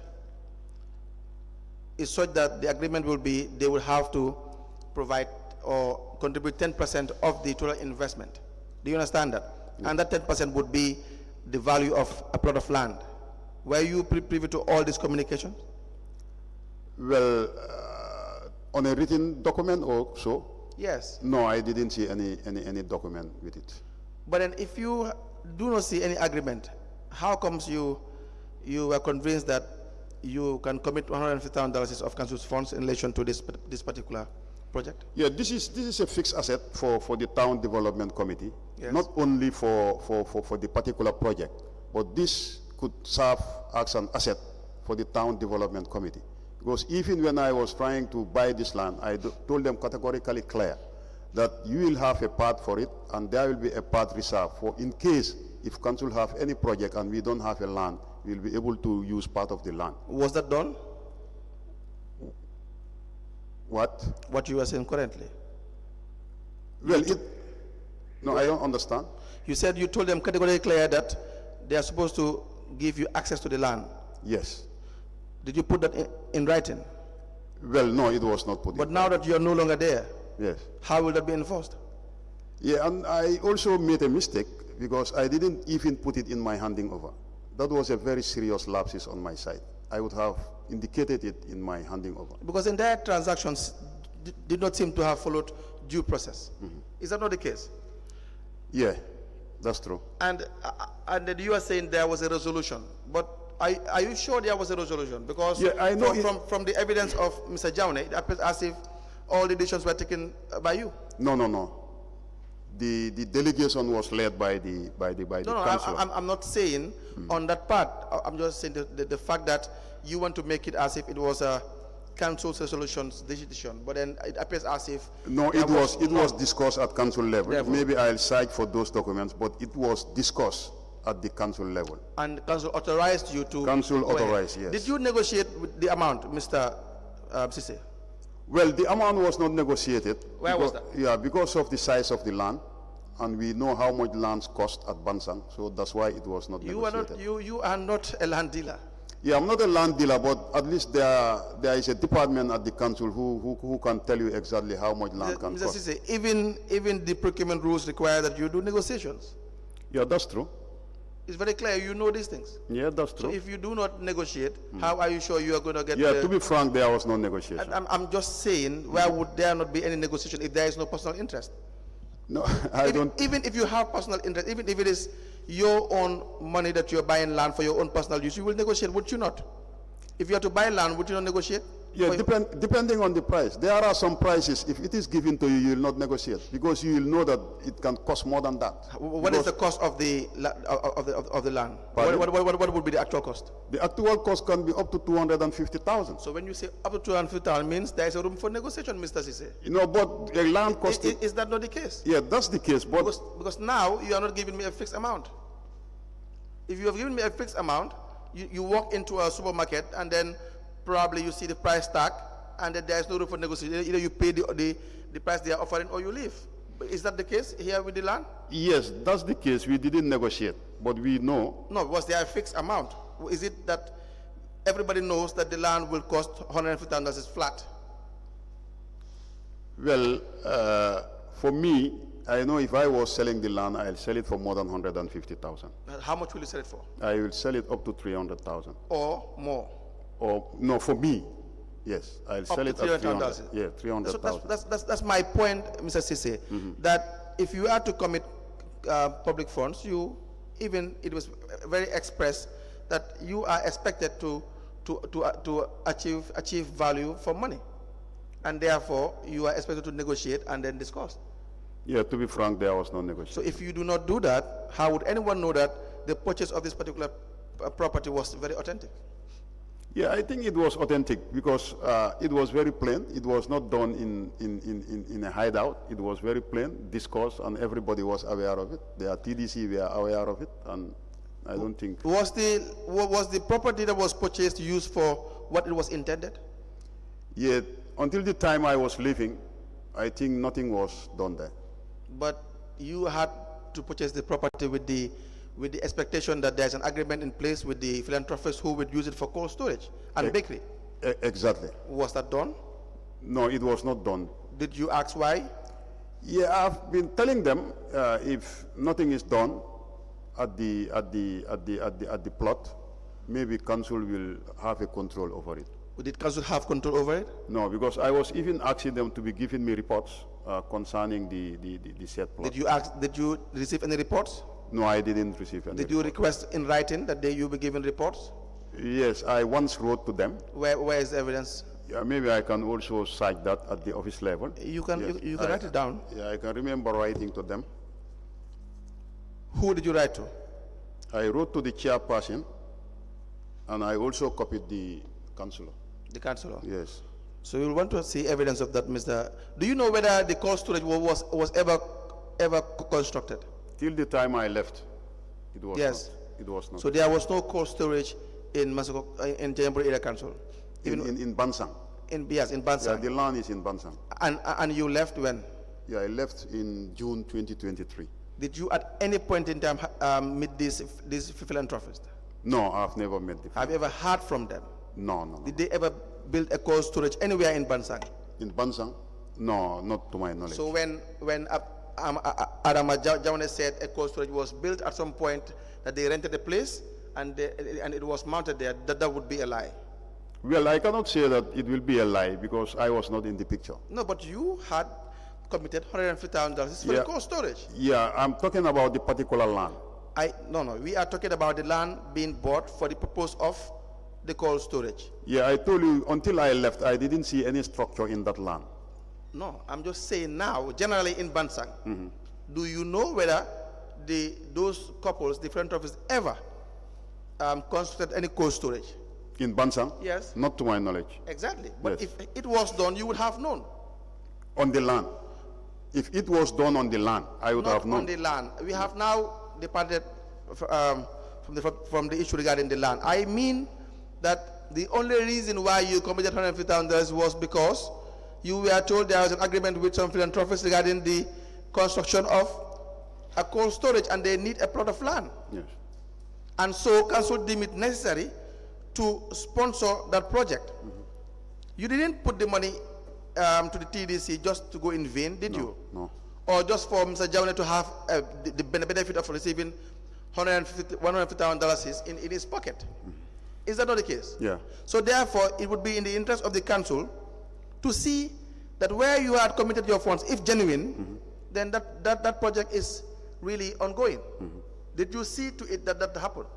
is such that the agreement will be they will have to provide or contribute 10% of the total investment. Do you understand that? Yeah. And that 10% would be the value of a plot of land. Were you privy to all this communication? Well, on a written document or so? Yes. No, I didn't see any document with it. But then if you do not see any agreement, how comes you were convinced that you can commit $150,000 of council's funds in relation to this particular project? Yeah, this is a fixed asset for the town development committee. Yes. Not only for the particular project, but this could serve as an asset for the town development committee. Because even when I was trying to buy this land, I told them categorically clear that you will have a part for it, and there will be a part reserved for in case if council have any project and we don't have a land, we will be able to use part of the land. Was that done? What? What you are saying currently? Well, no, I don't understand. You said you told them categorically clear that they are supposed to give you access to the land. Yes. Did you put that in writing? Well, no, it was not put in. But now that you are no longer there, yes. How will that be enforced? Yeah, and I also made a mistake because I didn't even put it in my handing over. That was a very serious lapse on my side. I would have indicated it in my handing over. Because entire transactions did not seem to have followed due process. Mm-hmm. Is that not the case? Yeah, that's true. And you are saying there was a resolution, but are you sure there was a resolution? Because yeah, I know from the evidence of Mr. Jaune, it appears as if all the decisions were taken by you. No. The delegation was led by the council. I'm not saying on that part. I'm just saying the fact that you want to make it as if it was a council's resolution's decision, but then it appears as if no, it was discussed at council level. Maybe I'll cite for those documents, but it was discussed at the council level. And council authorized you to. Council authorized, yes. Did you negotiate with the amount, Mr. Ceesay? Well, the amount was not negotiated. Where was that? Yeah, because of the size of the land, and we know how much lands cost at Bansang, so that's why it was not negotiated. You are not a land dealer. Yeah, I'm not a land dealer, but at least there is a department at the council who can tell you exactly how much land can Mr. cost. Ceesay, even the procurement rules require that you do negotiations. Yeah, that's true. It's very clear, you know these things. Yeah, that's true. So if you do not negotiate, how are you sure you are going to get? Yeah, to be frank, there was no negotiation. I'm just saying, why would there not be any negotiation if there is no personal interest? No, I don't. Even if you have personal interest, even if it is your own money that you are buying land for your own personal use, you will negotiate, would you not? If you have to buy land, would you not negotiate? Yeah, depending on the price. There are some prices, if it is given to you, you will not negotiate, because you will know that it can cost more than that. What is the cost of the land? What would be the actual cost? The actual cost can be up to 250,000. So when you say up to 250,000, means there is a room for negotiation, Mr. Ceesay. You know, but the land cost... Is that not the case? Yeah, that's the case, but... Because now you are not giving me a fixed amount. If you have given me a fixed amount, you walk into a supermarket and then probably you see the price tag and then there is no room for negotiation. Either you pay the price they are offering or you leave. Is that the case here with the land? Yes, that's the case. We didn't negotiate, but we know. No, was there a fixed amount? Is it that everybody knows that the land will cost $150,000 flat? Well, for me, I know if I was selling the land, I'll sell it for more than 150,000. How much will you sell it for? I will sell it up to 300,000. Or more? Or no, for me, yes, I'll sell it at 300,000. Yeah, 300,000. So that's my point, Mr. Ceesay, that if you are to commit public funds, it was very express that you are expected to achieve value for money, and therefore you are expected to negotiate and then discuss. Yeah, to be frank, there was no negotiation. So if you do not do that, how would anyone know that the purchase of this particular property was very authentic? Yeah, I think it was authentic because it was very plain. It was not done in a hideout. It was very plain, discussed, and everybody was aware of it. The TDC were aware of it, and I don't think... Was the property that was purchased used for what it was intended? Yeah, until the time I was leaving, I think nothing was done there. But you had to purchase the property with the expectation that there's an agreement in place with the philanthropists who would use it for cold storage and bakery. Exactly. Was that done? No, it was not done. Did you ask why? Yeah, I've been telling them if nothing is done at the plot, maybe council will have a control over it. Did council have control over it? No, because I was even asking them to be giving me reports concerning the said plot. Did you receive any reports? No, I didn't receive any. Did you request in writing that you be given reports? Yes, I once wrote to them. Where is the evidence? Yeah, maybe I can also cite that at the office level. You can, yes, you can write it down. Yeah, I can remember writing to them. Who did you write to? I wrote to the chairperson, and I also copied the councillor. The councillor? Yes. So you want to see evidence of that, Mr. Do you know whether the cold storage was ever constructed? Till the time I left, it was yes. not. It was not. So there was no cold storage in Janjanbureh Area Council? In Bansang. Yes, in Bansang. Yeah, the land is in Bansang. And you left when? Yeah, I left in June 2023. Did you at any point in time meet these philanthropists? No, I've never met them. Have you ever heard from them? No. Did they ever build a cold storage anywhere in Bansang? In Bansang? No, not to my knowledge. So when Adama Jawane said a cold storage was built at some point, that they rented a place and it was mounted there, that would be a lie? Well, I cannot say that it will be a lie because I was not in the picture. No, but you had committed $150,000 for the cold storage. Yeah, I'm talking about the particular land. No, we are talking about the land being bought for the purpose of the cold storage. Yeah, I told you, until I left, I didn't see any structure in that land. No, I'm just saying now, generally in Bansang, do you know whether those couples, the philanthropists, ever constructed any cold storage? In Bansang? Yes. Not to my knowledge. Exactly. But yes. if it was done, you would have known. On the land. If it was done on the land, I would have known. Not on the land. We have now departed from the issue regarding the land. I mean that the only reason why you committed $150,000 was because you were told there was an agreement with some philanthropists regarding the construction of a cold storage and they need a plot of land. Yes. And so council deemed it necessary to sponsor that project. You didn't put the money to the TDC just to go in vain, did you? No. Or just for Mr. Jawane to have the benefit of receiving $150,000 in his pocket? Is that not the case? Yeah. So therefore, it would be in the interest of the council to see that where you had committed your funds, if genuine, then that project is really ongoing. Did you see to it that happened?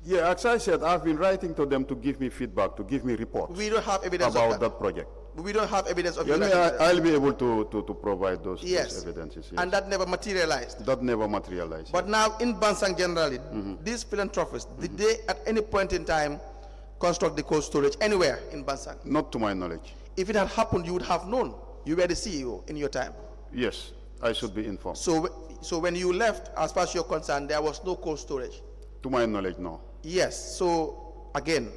Yeah, as I said, I've been writing to them to give me feedback, to give me reports. We don't have evidence about of that project. We don't have evidence of I'll be able to provide those evidences. Yes. And that never materialized. That never materialized. But now in Bansang generally, these philanthropists, did they at any point in time construct the cold storage anywhere in Bansang? Not to my knowledge. If it had happened, you would have known. You were the CEO in your time. Yes, I should be informed. So when you left, as far as you're concerned, there was no cold storage? To my knowledge, no. Yes, so again,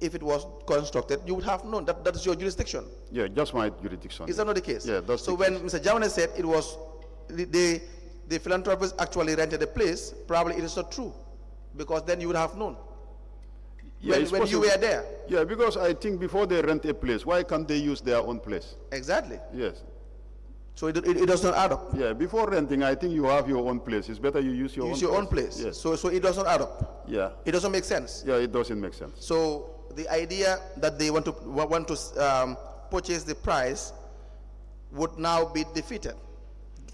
if it was constructed, you would have known. That is your jurisdiction. Yeah, just my jurisdiction. Is that not the case? Yeah, that's so the when case. Mr. Jawane said it was the philanthropists actually rented a place, probably it is not true, because then you would have known. Yeah, when you were there. Yeah, because I think before they rent a place, why can't they use their own place? Exactly. Yes. So it does not add up. Yeah, before renting, I think you have your own place. It's better you use your own place. Yes. So it does not add up. Yeah. It doesn't make sense. Yeah, it doesn't make sense. So the idea that they want to purchase the price would now be defeated.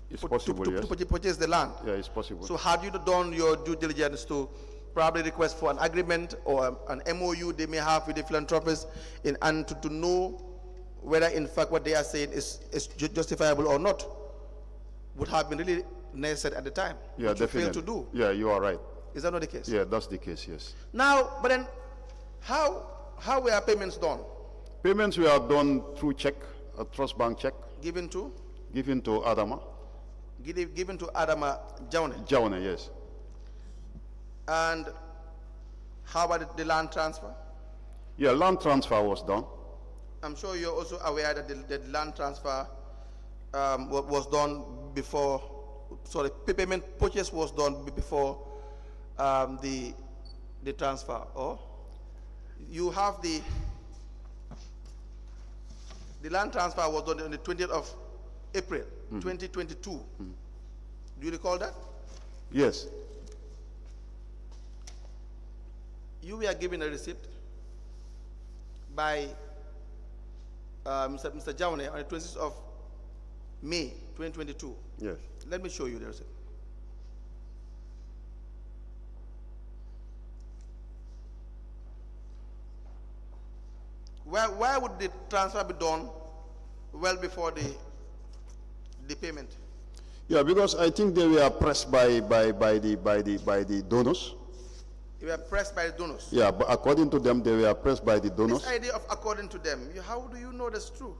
It's possible, yes. To purchase the land. Yeah, it's possible. So had you done your due diligence to probably request for an agreement or an MOU they may have with the philanthropists and to know whether in fact what they are saying is justifiable or not, would have been really necessary at the time. Yeah, which definitely. you failed to do. Yeah, you are right. Is that not the case? Yeah, that's the case, yes. Now, but then, how were payments done? Payments were done through check, a trust bank check. Given to? Given to Adama. Given to Adama Jawane? Jawane, yes. And how about the land transfer? Yeah, land transfer was done. I'm sure you're also aware that the land transfer was done before, sorry, payment purchase was done before the transfer, or you have the land transfer was done on the 20th of April 2022. Do you recall that? Yes. You were given a receipt by Mr. Jaune on the 26th of May 2022. Yes. Let me show you the receipt. Why would the transfer be done well before the payment? Yeah, because I think they were pressed by the donors. They were pressed by the donors. Yeah, but according to them, they were pressed by the donors. This idea of according to them, how do you know that's true?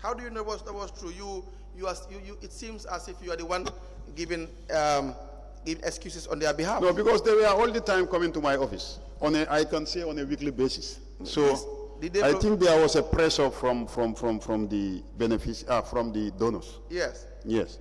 How do you know that was true? It seems as if you are the one giving excuses on their behalf. No, because they were all the time coming to my office I can say on a weekly basis. So I think there was a pressure from the from the donors. Yes. Yes.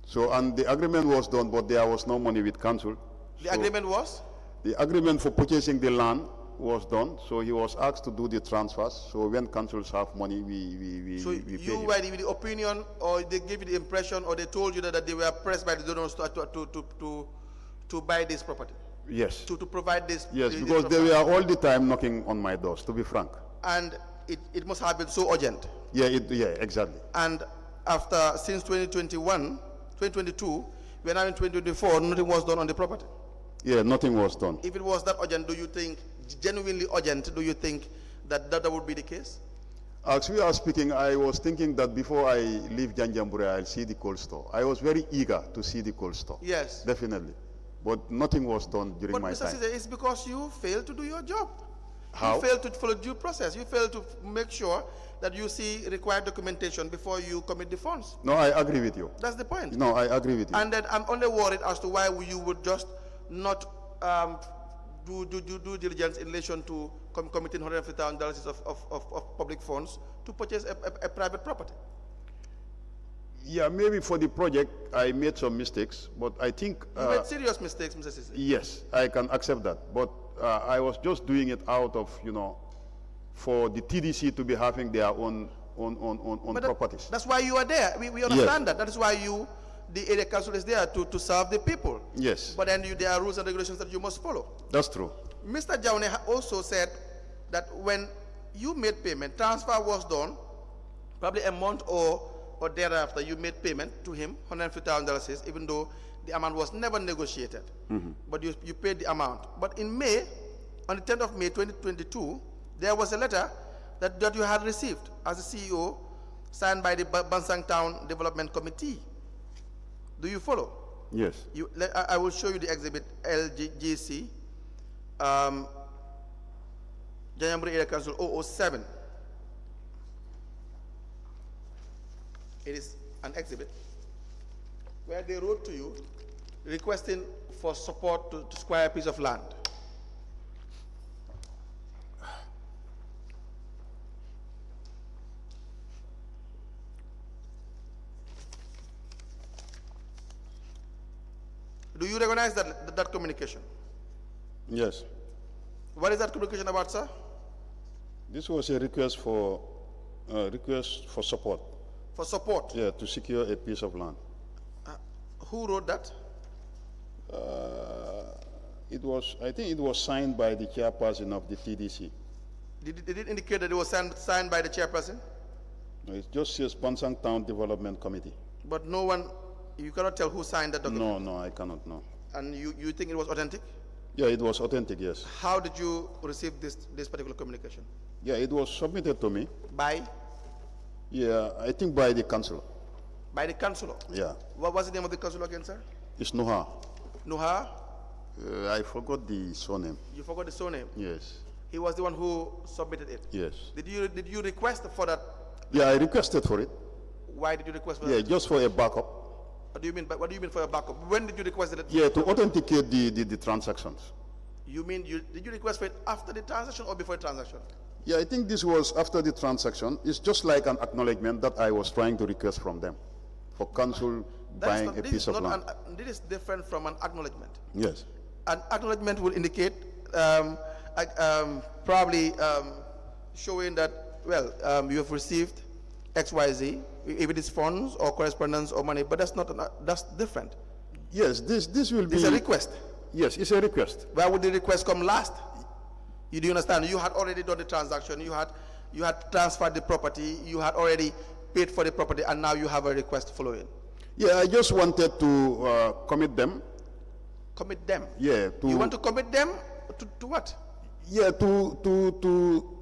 So, and the agreement was done, but there was no money with council. The agreement was? The agreement for purchasing the land was done, so he was asked to do the transfers. So when councils have money, we so we you were with the opinion, or they gave you the impression, or they told you that they were pressed by the donors to buy this property? Yes. To provide this? Yes, because they were all the time knocking on my doors, to be frank. And it must have been so urgent? Yeah, yeah, exactly. And since 2022, we're now in 2024, nothing was done on the property? Yeah, nothing was done. If it was that urgent, do you think, genuinely urgent, do you think that would be the case? As we are speaking, I was thinking that before I leave Janjanbureh, I'll see the cold store. I was very eager to see the cold store. Yes. Definitely. But nothing was done during my time. But Mr. Ceesay, it's because you failed to do your job. How? You failed to follow due process. You failed to make sure that you see required documentation before you commit the funds. No, I agree with you. That's the point. No, I agree with you. And then I'm only worried as to why you would just not do due diligence in relation to committing $150,000 of public funds to purchase a private property. Yeah, maybe for the project, I made some mistakes, but I think... You made serious mistakes, Mr. Ceesay. Yes, I can accept that. But I was just doing it out of, for the TDC to be having their own properties. That's why you are there. We understand Yes. that. That is why the area council is there to serve the people. Yes. But then there are rules and regulations that you must follow. That's true. Mr. Jaune also said that when you made payment, transfer was done, probably a month or thereafter, you made payment to him, $150,000, even though the amount was never negotiated. But you paid the amount. But in May, on the 10th of May 2022, there was a letter that you had received as a CEO, signed by the Bansang Town Development Committee. Do you follow? Yes. I will show you the exhibit LGC, Janjanbureh Area Council 007. It is an exhibit where they wrote to you requesting for support to acquire a piece of land. Do you recognize that communication? Yes. What is that communication about, sir? This was a request for support. For support? Yeah, to secure a piece of land. Who wrote that? I think it was signed by the chairperson of the TDC. Did it indicate that it was signed by the chairperson? No, it just says Bansang Town Development Committee. But no one, you cannot tell who signed that document? No, I cannot, no. And you think it was authentic? Yeah, it was authentic, yes. How did you receive this particular communication? Yeah, it was submitted to me. By? Yeah, I think by the councillor. By the councillor? Yeah. What was the name of the councillor again, sir? It's Nuha. Nuha? I forgot the surname. You forgot the surname? Yes. He was the one who submitted it? Yes. Did you request for that? Yeah, I requested for it. Why did you request for that? that? Yeah, just for a backup. What do you mean for a backup? When did you request it? Yeah, to authenticate the transactions. You mean did you request for it after the transaction or before the transaction? Yeah, I think this was after the transaction. It's just like an acknowledgement that I was trying to request from them for council buying a piece of land. This is different from an acknowledgement. Yes. An acknowledgement will indicate probably showing that, well, you have received XYZ, if it is funds or correspondence or money, but that's different. Yes, this will be... It's a request. Yes, it's a request. Why would the request come last? You do understand? You had already done the transaction, you had transferred the property, you had already paid for the property, and now you have a request following. Yeah, I just wanted to commit them. Commit them? Yeah. You want to commit them to what? Yeah, to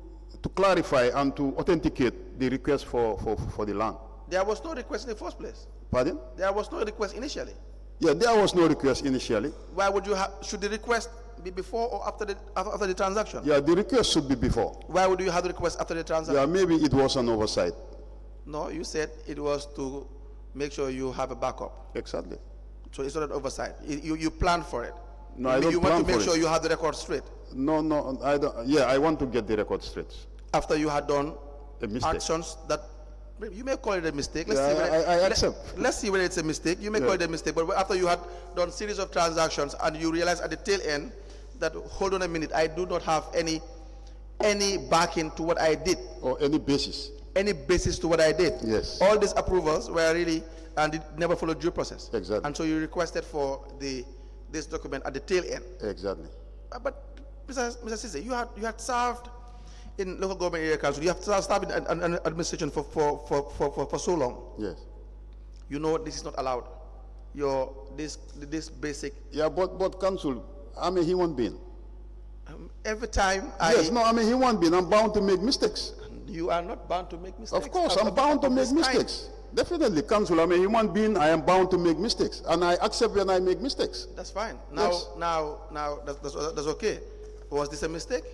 clarify and to authenticate the request for the land. There was no request in the first place. Pardon? There was no request initially. Yeah, there was no request initially. Why would you should the request be before or after the transaction? Yeah, the request should be before. Why would you have the request after the transaction? Yeah, maybe it was an oversight. No, you said it was to make sure you have a backup. Exactly. So it's not an oversight. You planned for it. No, I don't you want plan to make for sure it. you have the record straight. No, I don't. Yeah, I want to get the record straight. After you had done A mistake. actions that you may call it a mistake. Let's Yeah, see whether, I accept. Let's see whether it's a mistake. You may call it a mistake, but after you had done series of transactions and you realize at the tail end that, hold on a minute, I do not have any backing to what I did. Or any basis. Any basis to what I did. Yes. All these approvals were really, and it never followed due process. Exactly. And so you requested for this document at the tail end. Exactly. But Mr. Ceesay, you had served in local government area council. You have served in an administration for so long. Yes. You know this is not allowed. This basic. Yeah, but council, I'm a human being. Every time Yes, no, I'm a human being. I'm bound to make mistakes. You are not bound to make mistakes. Of course, I'm bound to make mistakes. Definitely, council, I'm a human being. I am bound to make mistakes, and I accept when I make mistakes. That's fine. Now, Yes. now, that's okay. Was this a mistake?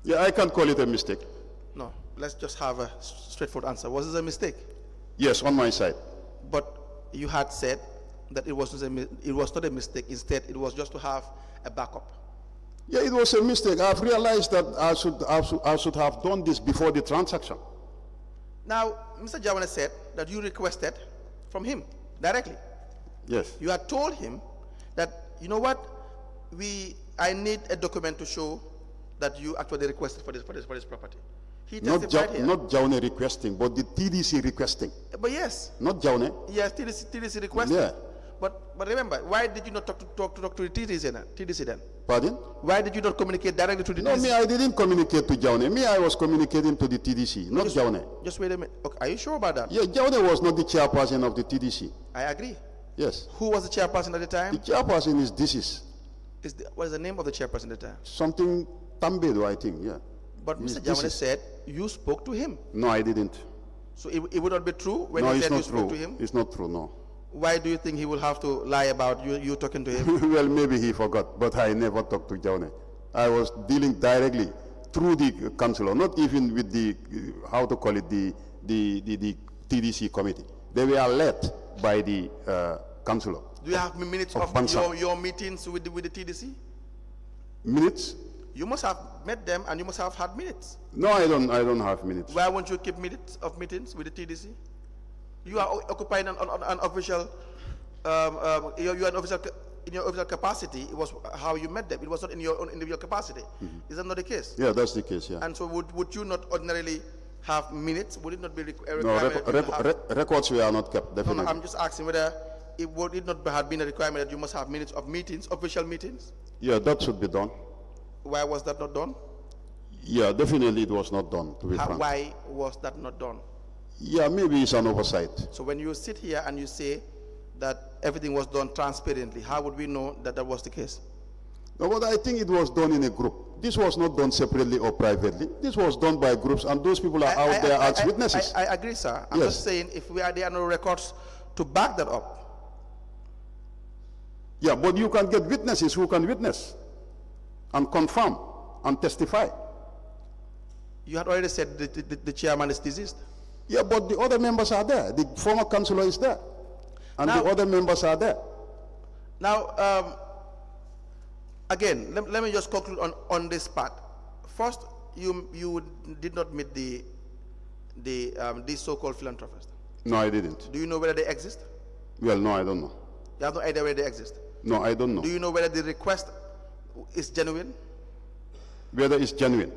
Yeah, I can't call it a mistake. No. Let's just have a straightforward answer. Was this a mistake? Yes, on my side. But you had said that it was not a mistake. Instead, it was just to have a backup. Yeah, it was a mistake. I've realized that I should have done this before the transaction. Now, Mr. Jawane said that you requested from him directly. Yes. You had told him that, you know what, I need a document to show that you actually requested for this property. He testified here. Not Jaune requesting, but the TDC requesting. But yes. Not Jaune. Yes, TDC requested. Yeah. But remember, why did you not talk to the TDC then? Pardon? Why did you not communicate directly to the No, TDC? me, I didn't communicate to Jaune. Me, I was communicating to the TDC, not Jaune. Just wait a minute. Okay, are you sure about that? Yeah, Jaune was not the chairperson of the TDC. I agree. Yes. Who was the chairperson at the time? The chairperson is this. What is the name of the chairperson at the time? Something Tambedo, I think, yeah. But Yes, Mr. this Jawane is- said you spoke to him. No, I didn't. So it would not be true when No, he it's said you not spoke true. to him? It's not true, no. Why do you think he will have to lie about you talking to him? Well, maybe he forgot, but I never talked to Jaune. I was dealing directly through the councillor, not even with the, how to call it, the TDC committee. They were led by the councillor. Do you have minutes of Bansa. your meetings with the TDC? Minutes? You must have met them and you must have had minutes. No, I don't have minutes. Why won't you keep minutes of meetings with the TDC? You are occupying an official, you are an official, in your official capacity. It was how you met them. It was not in your own individual capacity. Is that not the case? Yeah, that's the case, yeah. And so would you not ordinarily have minutes? Would it not be a No, requirement? that you have? records were not kept, No, definitely. no, I'm just asking whether would it not have been a requirement that you must have minutes of meetings, official meetings? Yeah, that should be done. Why was that not done? Yeah, definitely it was not done, to be frank. Why was that not done? Yeah, maybe it's an oversight. So when you sit here and you say that everything was done transparently, how would we know that that was the case? No, but I think it was done in a group. This was not done separately or privately. This was done by groups, and those people are out there as witnesses. I agree, sir. I'm Yes. just saying if there are no records to back that up. Yeah, but you can get witnesses who can witness and confirm and testify. You had already said the chairman is deceased. Yeah, but the other members are there. The former councillor is there. And Now- the other members are there. Now, again, let me just conclude on this part. First, you did not meet these so-called philanthropists. No, I didn't. Do you know whether they exist? Well, no, I don't know. You have no idea whether they exist. No, I don't know. Do you know whether the request is genuine? Whether it's genuine.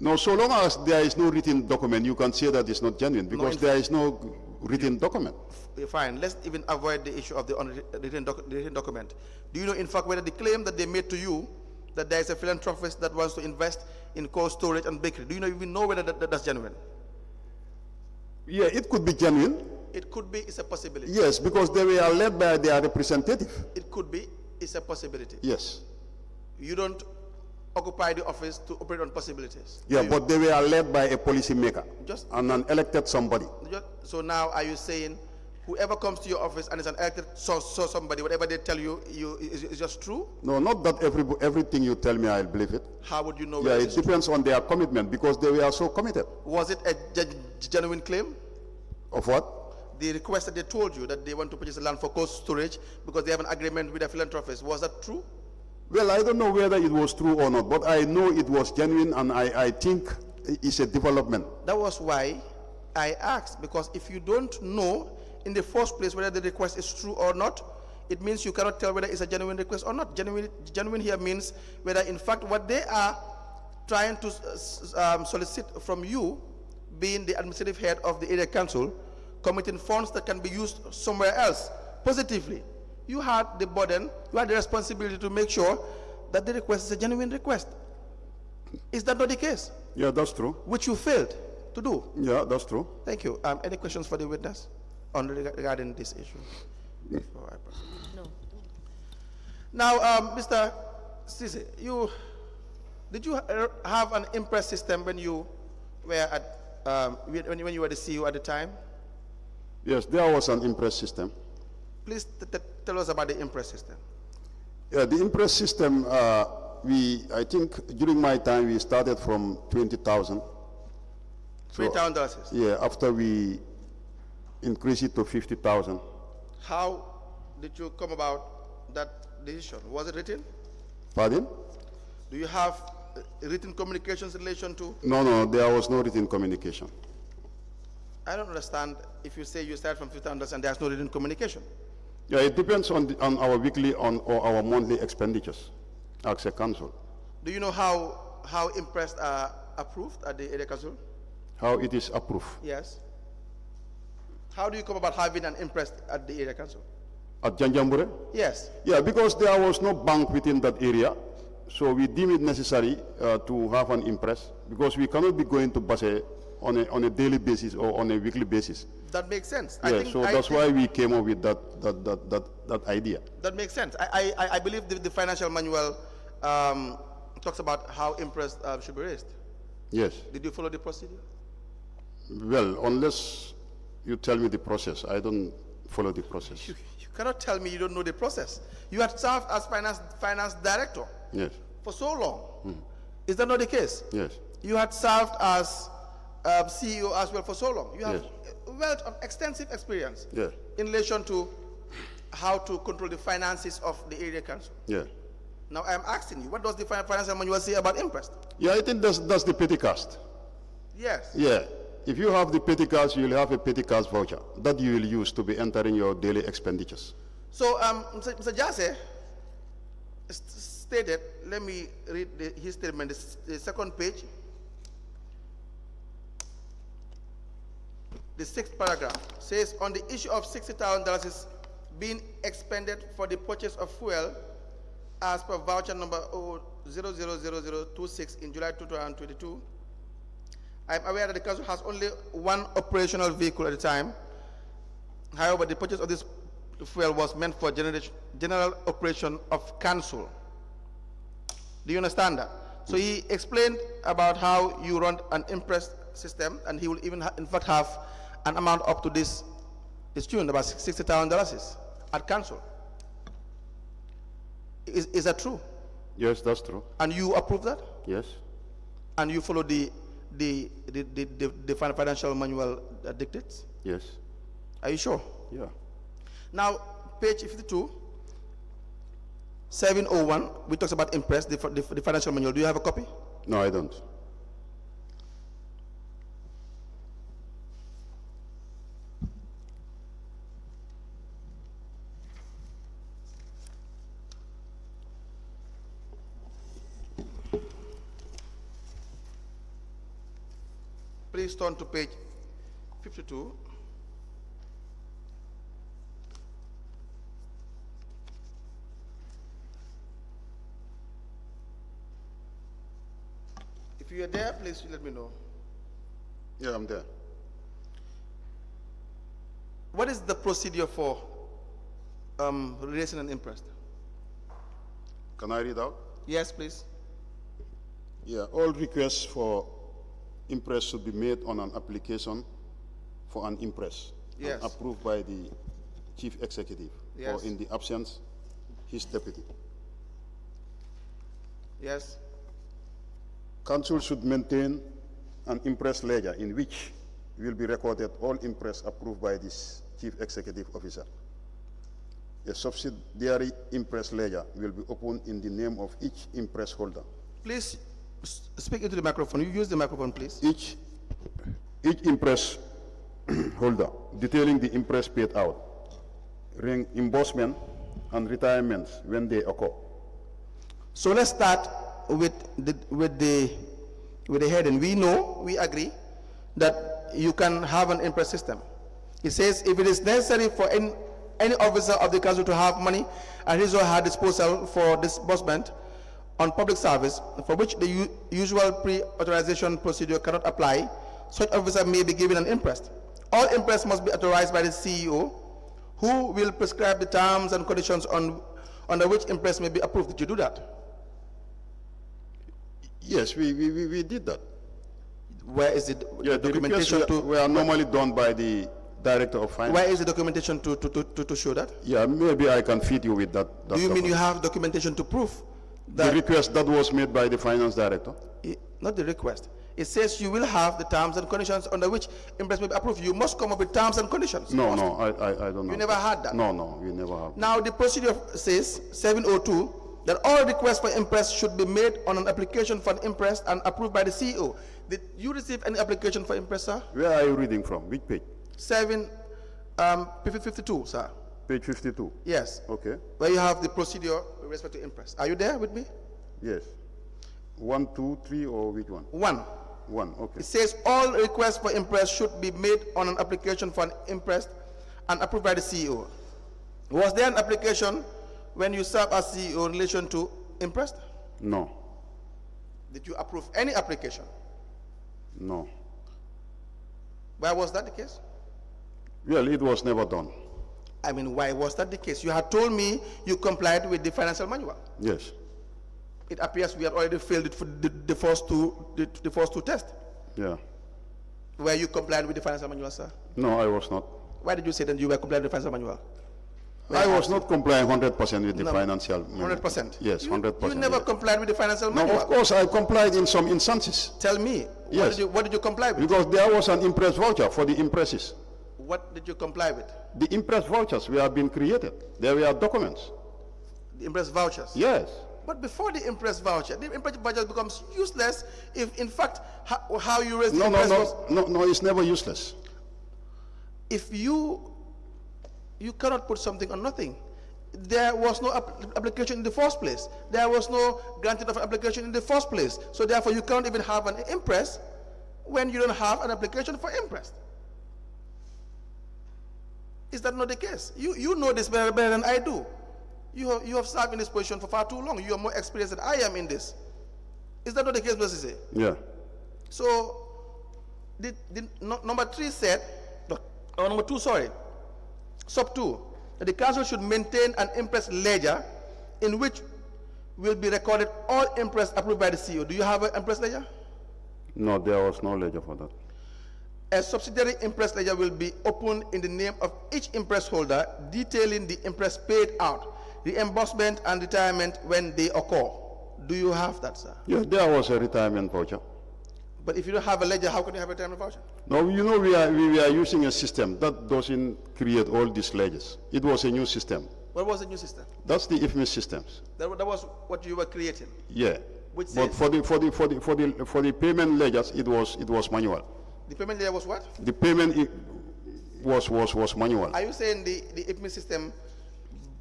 No, so long as there is no written document, you can say that it's not genuine because there is no written document. Fine, let's even avoid the issue of the written document. Do you know, in fact, whether the claim that they made to you that there is a philanthropist that wants to invest in cold storage and bakery, do you even know whether that's genuine? Yeah, it could be genuine. It could be, it's a possibility. Yes, because they were led by their representative. It could be, it's a possibility. Yes. You don't occupy the office to operate on possibilities. Yeah, but they were led by a policy maker and an elected somebody. So now are you saying whoever comes to your office and is an elected somebody, whatever they tell you, is just true? No, not that everything you tell me I'll believe it. How would you know? Yeah, it depends on their commitment because they were so committed. Was it a genuine claim? Of what? The request that they told you that they want to purchase the land for cold storage because they have an agreement with a philanthropist, was that true? Well, I don't know whether it was true or not, but I know it was genuine and I think it's a development. That was why I asked, because if you don't know in the first place whether the request is true or not, it means you cannot tell whether it's a genuine request or not. Genuine here means whether in fact what they are trying to solicit from you, being the administrative head of the area council, committing funds that can be used somewhere else positively. You had the burden, you had the responsibility to make sure that the request is a genuine request. Is that not the case? Yeah, that's true. Which you failed to do. Yeah, that's true. Thank you. Any questions for the witness regarding this issue? Before I proceed. No. Now, Mr. Ceesay, did you have an impress system when you were at when you were the CEO at the time? Yes, there was an impress system. Please tell us about the impress system. Yeah, the impress system, I think during my time we started from 20,000. $20,000. Yeah, after we increased it to 50,000. How did you come about that decision? Was it written? Pardon? Do you have written communications in relation to? No, there was no written communication. I don't understand if you say you start from 50,000 and there's no written communication. Yeah, it depends on our weekly or our monthly expenditures as a council. Do you know how impressed are approved at the area council? How it is approved? Yes. How do you come about having an impressed at the area council? At Janjanbureh? Yes. Yeah, because there was no bank within that area, so we deem it necessary to have an impress because we cannot be going to Basse on a daily basis or on a weekly basis. That makes sense. Yeah, so that's why we came up with that idea. That makes sense. I believe the financial manual talks about how impress should be raised. Yes. Did you follow the procedure? Well, unless you tell me the process, I don't follow the process. You cannot tell me you don't know the process. You had served as finance director. Yes. For so long. Is that not the case? Yes. You had served as CEO as well for so long. You have a wealth of extensive experience in relation to how to control the finances of the area council. Yeah. Now I am asking you, what does the financial manual say about imprest? Yeah, I think that's the petty cash. Yes. Yeah. If you have the petty cash, you will have a petty cash voucher that you will use to be entering your daily expenditures. So, Mr. Jase stated, let me read his statement, the second page, the sixth paragraph says, on the issue of $60,000 is being expended for the purchase of fuel as per voucher number 000026 in July 2022. I am aware that the council has only one operational vehicle at a time. However, the purchase of this fuel was meant for general operation of council. Do you understand that? So he explained about how you run an impress system, and he will even in fact have an amount up to this tune, about $60,000 at council. Is that true? Yes, that's true. And you approve that? Yes. And you follow the financial manual that dictates? Yes. Are you sure? Yeah. Now, page 52, 701, we talks about impress, the financial manual. Do you have a copy? No, I don't. Please turn to page 52. If you are there, please let me know. Yeah, I'm there. What is the procedure for relation and interest? Can I read out? Yes, please. Yeah, all requests for impress should be made on an application for an impress. Yes. Approved by the chief executive. Yes. Or in the absence, his deputy. Yes. Council should maintain an impress ledger in which will be recorded all impress approved by this chief executive officer. A subsidiary impress ledger will be opened in the name of each impress holder. Please speak into the microphone. You use the microphone, please. Each impress holder detailing the impress paid out, reimbursement and retirements when they occur. So let's start with the heading. We agree that you can have an impress system. It says if it is necessary for any officer of the council to have money at his or her disposal for disbursement on public service for which the usual pre-authorization procedure cannot apply, such officer may be given an imprest. All imprest must be authorized by the CEO, who will prescribe the terms and conditions under which imprest may be approved. Did you do that? Yes, we did that. Where is it? Yeah, the documentation were normally done by the director of finance. Where is the documentation to show that? Yeah, maybe I can feed you with that. Do you mean you have documentation to prove that? The request that was made by the finance director? Not the request. It says you will have the terms and conditions under which impress may be approved. You must come up with terms and conditions. No, I don't know. You never had that? No, we never have. Now the procedure says, 702, that all requests for impress should be made on an application for an impress and approved by the CEO. Did you receive any application for impress, sir? Where are you reading from? Which page? 52, sir. Page 52? Yes. Okay. Where you have the procedure with respect to impress. Are you there with me? Yes. 1, 2, 3, or which one? 1. 1, okay. It says all requests for impress should be made on an application for an impress and approved by the CEO. Was there an application when you served as CEO in relation to impress? No. Did you approve any application? No. Why was that the case? Well, it was never done. I mean, why was that the case? You had told me you complied with the financial manual. Yes. It appears we had already failed it for the first two tests. Yeah. Were you complied with the financial manual, sir? No, I was not. Why did you say that you were compliant with the financial manual? I was not complying 100% with the financial manual. 100%? Yes, 100%. You never complied with the financial manual? No, of course, I complied in some instances. Tell me, yes. What did you comply with? Because there was an impress voucher for the impresses. What did you comply with? The impress vouchers were being created. There were documents. The impress vouchers? Yes. But before the impress voucher becomes useless if, in fact, how you raise the impress was... No, it's never useless. If you cannot put something on nothing. There was no application in the first place. There was no granting of an application in the first place. So therefore, you can't even have an impress when you don't have an application for impress. Is that not the case? You know this better than I do. You have served in this position for far too long. You are more experienced than I am in this. Is that not the case, Mr. Ceesay? Yeah. So, number 3 said, or number 2, sorry, sub 2, that the council should maintain an impress ledger in which will be recorded all impress approved by the CEO. Do you have an impress ledger? No, there was no ledger for that. A subsidiary impress ledger will be opened in the name of each impress holder, detailing the impress paid out, reimbursement and retirement when they occur. Do you have that, sir? Yeah, there was a retirement voucher. But if you don't have a ledger, how can you have a retirement voucher? No, you know we are using a system that doesn't create all these ledgers. It was a new system. What was the new system? That's the IFMIS systems. That was what you were creating. Yeah. Which but for the payment ledgers, it was manual. The payment ledger was what? The payment was manual. Are you saying the IFMIS system,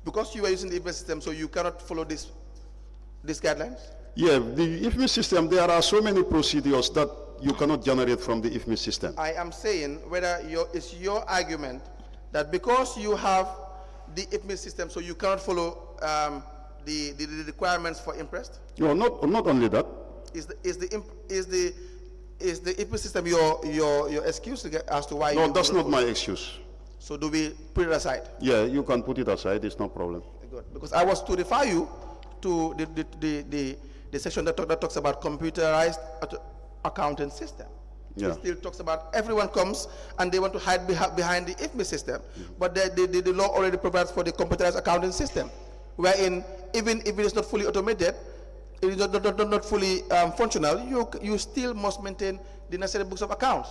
because you were using the IFMIS system, so you cannot follow these guidelines? Yeah, the IFMIS system, there are so many procedures that cannot generate from the IFMI system. I am saying whether it's your argument that because you have the IFMI system, so you cannot follow the requirements for interest? No, not only that. Is the IFMI system your excuse as to why? No, that's not my excuse. So do we put it aside? Yeah, you can put it aside. It's no problem. Good. Because I was to refer you to the section that talks about computerized accounting system. Yeah. It still talks about everyone comes and they want to hide behind the IFMI system, but the law already provides for the computerized accounting system, wherein even if it is not fully automated, it is not fully functional, you still must maintain the necessary books of accounts.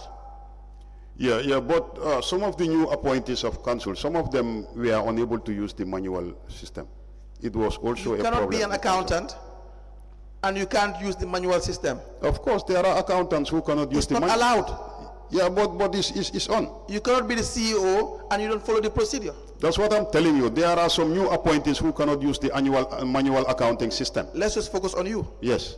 Yeah, but some of the new appointees of council, some of them were unable to use the manual system. It was also a problem. You cannot be an accountant and you can't use the manual system. Of course, there are accountants who cannot use the manual. It's not allowed. Yeah, but it's on. You cannot be the CEO and you don't follow the procedure. That's what I'm telling you. There are some new appointees who cannot use the manual accounting system. Let's just focus on you. Yes.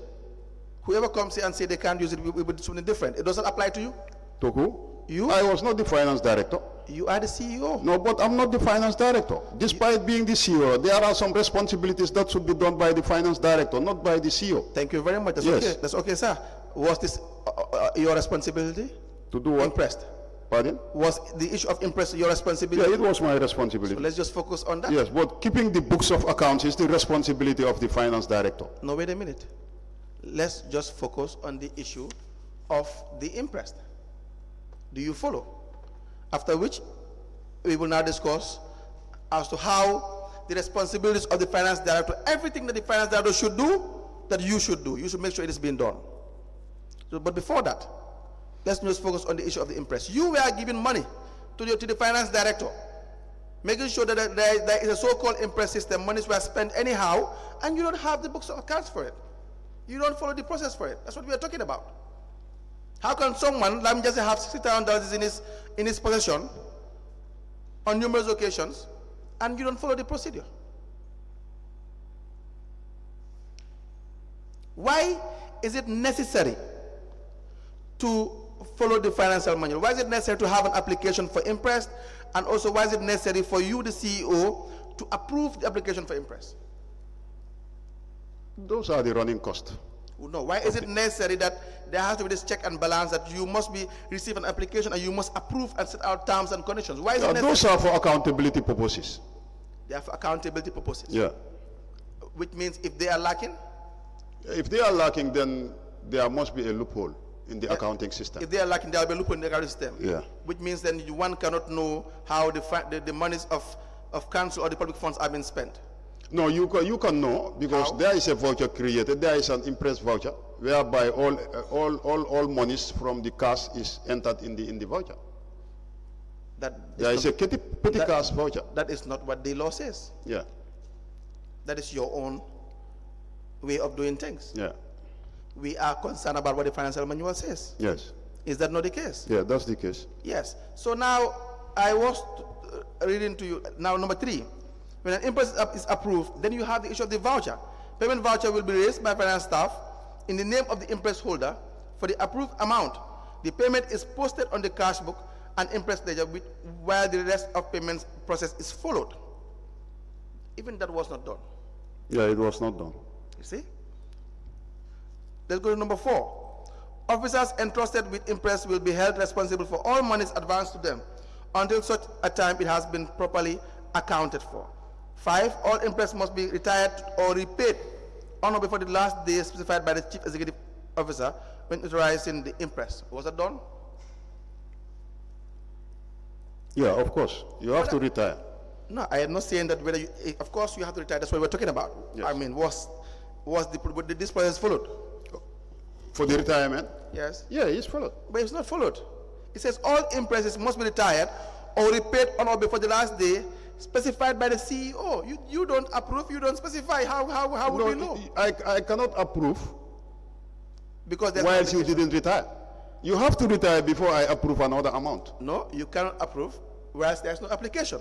Whoever comes here and say they can't use it, we will do something different. It doesn't apply to you? To who? You? I was not the finance director. You are the CEO. No, but I'm not the finance director. Despite being the CEO, there are some responsibilities that should be done by the finance director, not by the CEO. Thank you very much. That's Yes. okay. That's okay, sir. Was this your responsibility? To do what? Impressed. Pardon? Was the issue of impressed your responsibility? Yeah, it was my responsibility. So let's just focus on that. Yes, but keeping the books of accounts is the responsibility of the finance director. No, wait a minute. Let's just focus on the issue of the impressed. Do you follow? After which, we will now discuss as to how the responsibilities of the finance director, everything that the finance director should do, that you should do. You should make sure it is being done. So, but before that, let's just focus on the issue of the impress. You were giving money to the finance director, making sure that there is a so-called impress system. Monies were spent anyhow, and you don't have the books of accounts for it. You don't follow the process for it. That's what we are talking about. How can someone, let me just say, have $60,000 in his possession on numerous occasions, and you don't follow the procedure? Why is it necessary to follow the financial manual? Why is it necessary to have an application for impress? And also, why is it necessary for you, the CEO, to approve the application for impress? Those are the running costs. No, why is it necessary that there has to be this check and balance, that you must receive an application and you must approve and set out terms and conditions? Why is it necessary? Those are for accountability purposes. They are for accountability purposes. Yeah. Which means if they are lacking? If they are lacking, then there must be a loophole in the accounting system. If they are lacking, there will be a loophole in the accounting system. Yeah. Which means then one cannot know how the monies of council or the public funds are being spent. No, you can know, because there is a voucher created. There is an impress voucher whereby all monies from the cash is entered in the voucher. There is a petty cash voucher. That is not what the law says. Yeah. That is your own way of doing things. Yeah. We are concerned about what the financial manual says. Yes. Is that not the case? Yeah, that's the case. Yes. So now I was reading to you now number 3. When an impress is approved, then you have the issue of the voucher. Payment voucher will be raised by finance staff in the name of the impress holder for the approved amount. The payment is posted on the cash book and impress ledger, while the rest of payments process is followed. Even that was not done. Yeah, it was not done. You see? Let's go to number 4. Officers entrusted with impress will be held responsible for all monies advanced to them until such a time it has been properly accounted for. 5, all impress must be retired or repaid on or before the last day specified by the Chief Executive Officer when authorizing the impress. Was that done? Yeah, of course. You have to retire. No, I am not saying that whether you, of course you have to retire. That's what we're talking about. Yes. I mean, did this process followed? For the retirement? Yes. Yeah, it's followed. But it's not followed. It says all impresses must be retired or repaid on or before the last day specified by the CEO. You don't approve, you don't specify. How would we know? I cannot approve because whilst you didn't retire. You have to retire before I approve another amount. No, you cannot approve whilst there's no application.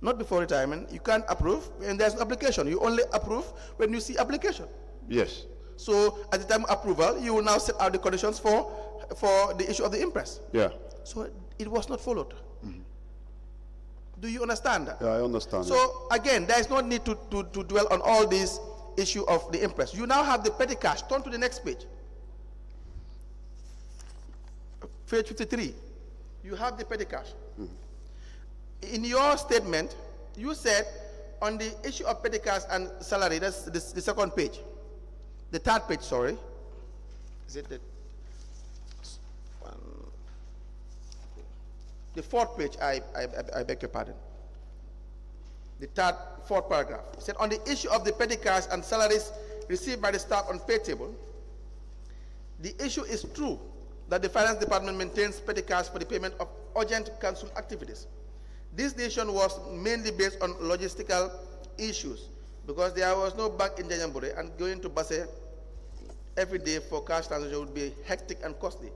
Not before retirement. You can't approve when there's no application. You only approve when you see application. Yes. So at the time of approval, you will now set out the conditions for the issue of the impress. Yeah. So it was not followed. Do you understand that? Yeah, I understand. So again, there is no need to dwell on all these issue of the impress. You now have the petty cash. Turn to the next page. Page 53. You have the petty cash. In your statement, you said on the issue of petty cash and salary, that's the second page. The third page, sorry. Is it the fourth page? I beg your pardon. The fourth paragraph. It said on the issue of the petty cash and salaries received by the staff on pay table, the issue is true that the finance department maintains petty cash for the payment of urgent council activities. This decision was mainly based on logistical issues because there was no bank in Janjanbureh, and going to Basse every day for cash transaction would be hectic and costly.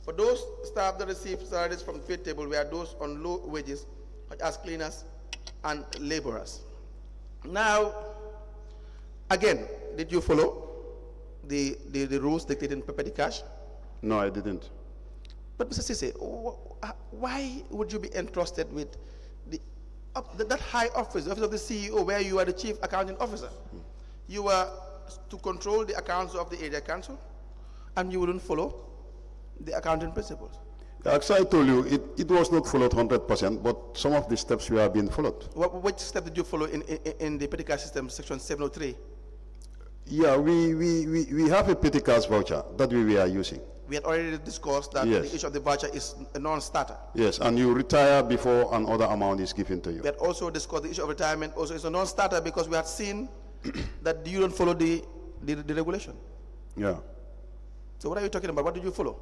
For those staff that received salaries from the pay table were those on low wages, such as cleaners and laborers. Now, again, did you follow the rules dictated in petty cash? No, I didn't. But Mr. Ceesay, why would you be entrusted with that high office, the office of the CEO, where you are the chief accounting officer? You were to control the accounts of the area council, and you wouldn't follow the accounting principles. As I told you, it was not followed 100%, but some of the steps were being followed. Which step did you follow in the petty cash system, section 703? Yeah, we have a petty cash voucher that we are using. We had already discussed that Yes. the issue of the voucher is a non-starter. Yes, and you retire before another amount is given to you. We had also discussed the issue of retirement also is a non-starter because we had seen that you don't follow the regulation. Yeah. So what are you talking about? What did you follow?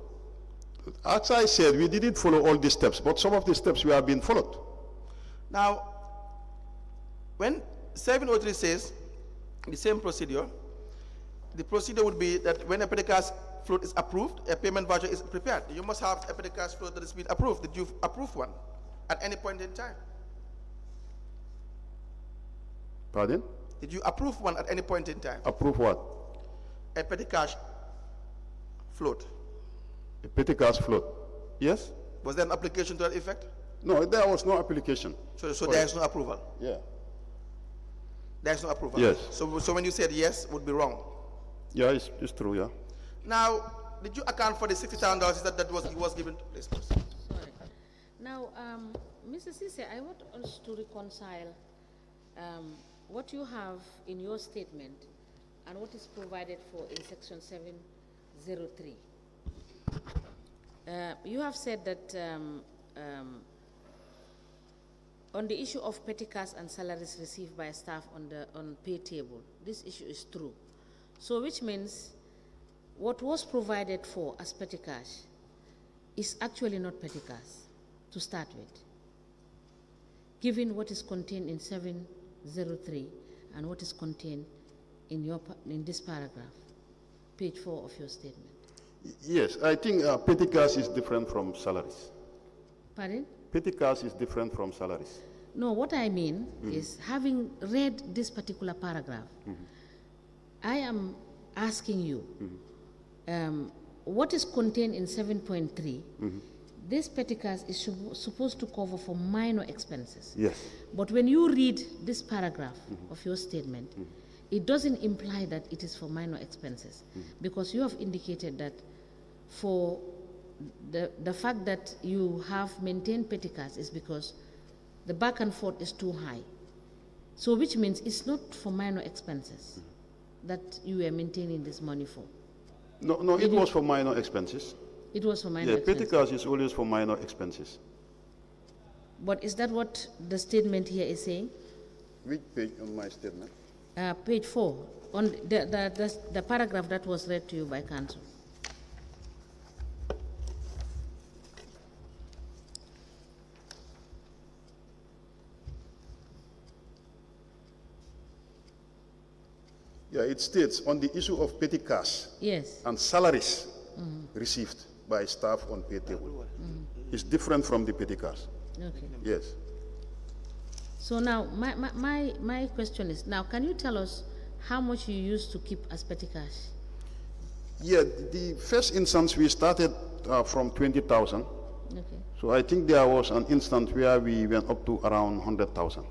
As I said, we didn't follow all the steps, but some of the steps were being followed. Now, when 703 says the same procedure, the procedure would be that when a petty cash float is approved, a payment voucher is prepared. You must have a petty cash float that is being approved. Did you approve one at any point in time? Pardon? Did you approve one at any point in time? Approve what? A petty cash float. A petty cash float. Yes? Was there an application to that effect? No, there was no application. So there is no approval. Yeah. There is no approval. Yes. So when you said yes, would be wrong. Yeah, it's true, yeah. Now, did you account for the $60,000 that was given to this person? Sorry. Now, Mr. Ceesay, I want us to reconcile what you have in your statement and what is provided for in section 703. You have said that on the issue of petty cash and salaries received by staff on pay table, this issue is true. So which means what was provided for as petty cash is actually not petty cash to start with, given what is contained in 703 and what is contained in this paragraph, page 4 of your statement. Yes, I think petty cash is different from salaries. Pardon? Petty cash is different from salaries. No, what I mean is, having read this particular paragraph, I am asking you, what is contained in 7.3, this petty cash is supposed to cover for minor expenses. Yes. But when you read this paragraph of your statement, it doesn't imply that it is for minor expenses, because you have indicated that for the fact that you have maintained petty cash is because the back and forth is too high. So which means it's not for minor expenses that you were maintaining this money for. No, it was for minor expenses. It was for minor Yeah, expenses. petty cash is always for minor expenses. But is that what the statement here is saying? Which page on my statement? Page 4, on the paragraph that was read to you by counsel. Yeah, it states on the issue of petty cash Yes. and salaries received by staff on pay table. It's different from the petty cash. Okay. Yes. So now, my question is, now can you tell us how much you used to keep as petty cash? Yeah, the first instance we started from 20,000. Okay. So I think there was an instance where we went up to around 100,000.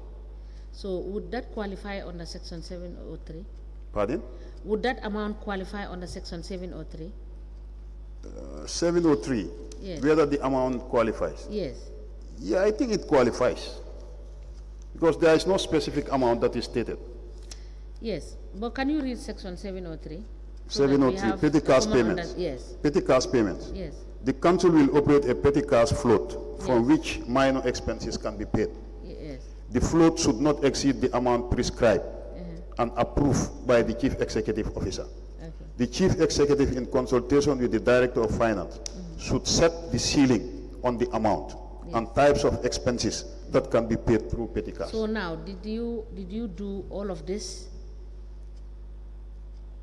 So would that qualify under Section 703? Pardon? Would that amount qualify under Section 703? 703. Yes. Whether the amount qualifies. Yes. Yeah, I think it qualifies. Because there is no specific amount that is stated. Yes, but can you read Section 703? 703, petty cash payments. Yes. Petty cash payments. Yes. The council will operate a petty cash float from Yes. which minor expenses can be paid. Yes. The float should not exceed the amount prescribed and approved by the chief executive officer. Okay. The chief executive, in consultation with the director of finance, should set the ceiling on the amount and types of expenses that can be paid through petty cash. So now, did you do all of this?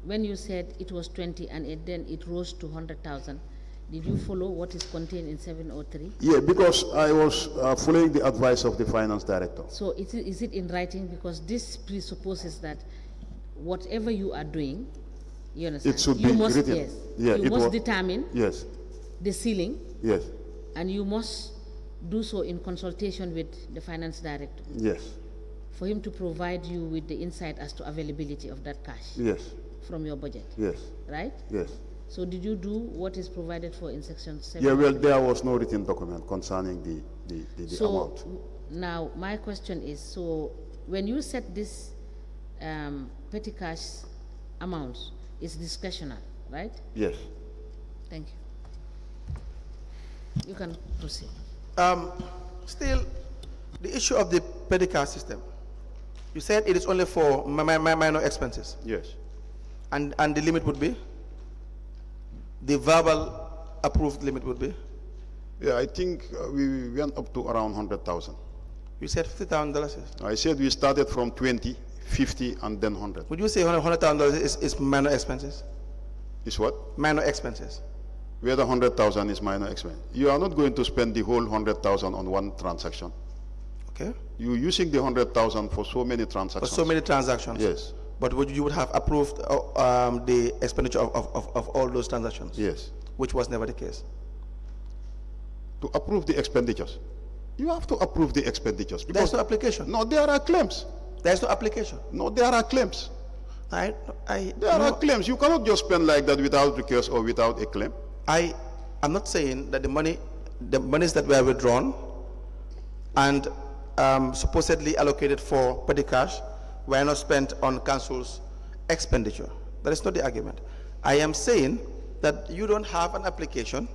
When you said it was 20 and then it rose to 100,000, did you follow what is contained in 703? Yeah, because I was following the advice of the finance director. So is it in writing? Because this presupposes that whatever you are doing, you understand? It should you be must, written. Yes. Yeah, you must determine yes, the ceiling, yes, and you must do so in consultation with the finance director yes, for him to provide you with the insight as to availability of that cash yes, from your budget, yes, right? yes. So did you do what is provided for in Section 7? Yeah, well, there was no written document concerning the amount. Now, my question is, so when you set this petty cash amounts, it's discretionary, right? Yes. Thank you. You can proceed. Still, the issue of the petty cash system, you said it is only for minor expenses. Yes. And the limit would be? The verbal approved limit would be? Yeah, I think we went up to around 100,000. You said $50,000. I said we started from 20, 50, and then 100. Would you say $100,000 is minor expenses? Is what? Minor expenses. Whether 100,000 is minor expense. You are not going to spend the whole 100,000 on one transaction. Okay. You're using the 100,000 for so many transactions. For so many transactions. Yes. But you would have approved the expenditure of all those transactions? Yes. Which was never the case. To approve the expenditures, you have to approve the expenditures. There's no application. No, there are claims. There's no application. No, there are claims. There no, are claims. You cannot just spend like that without request or without a claim. I'm not saying that the monies that were withdrawn and supposedly allocated for petty cash were not spent on council's expenditure. That is not the argument. I am saying that you don't have an application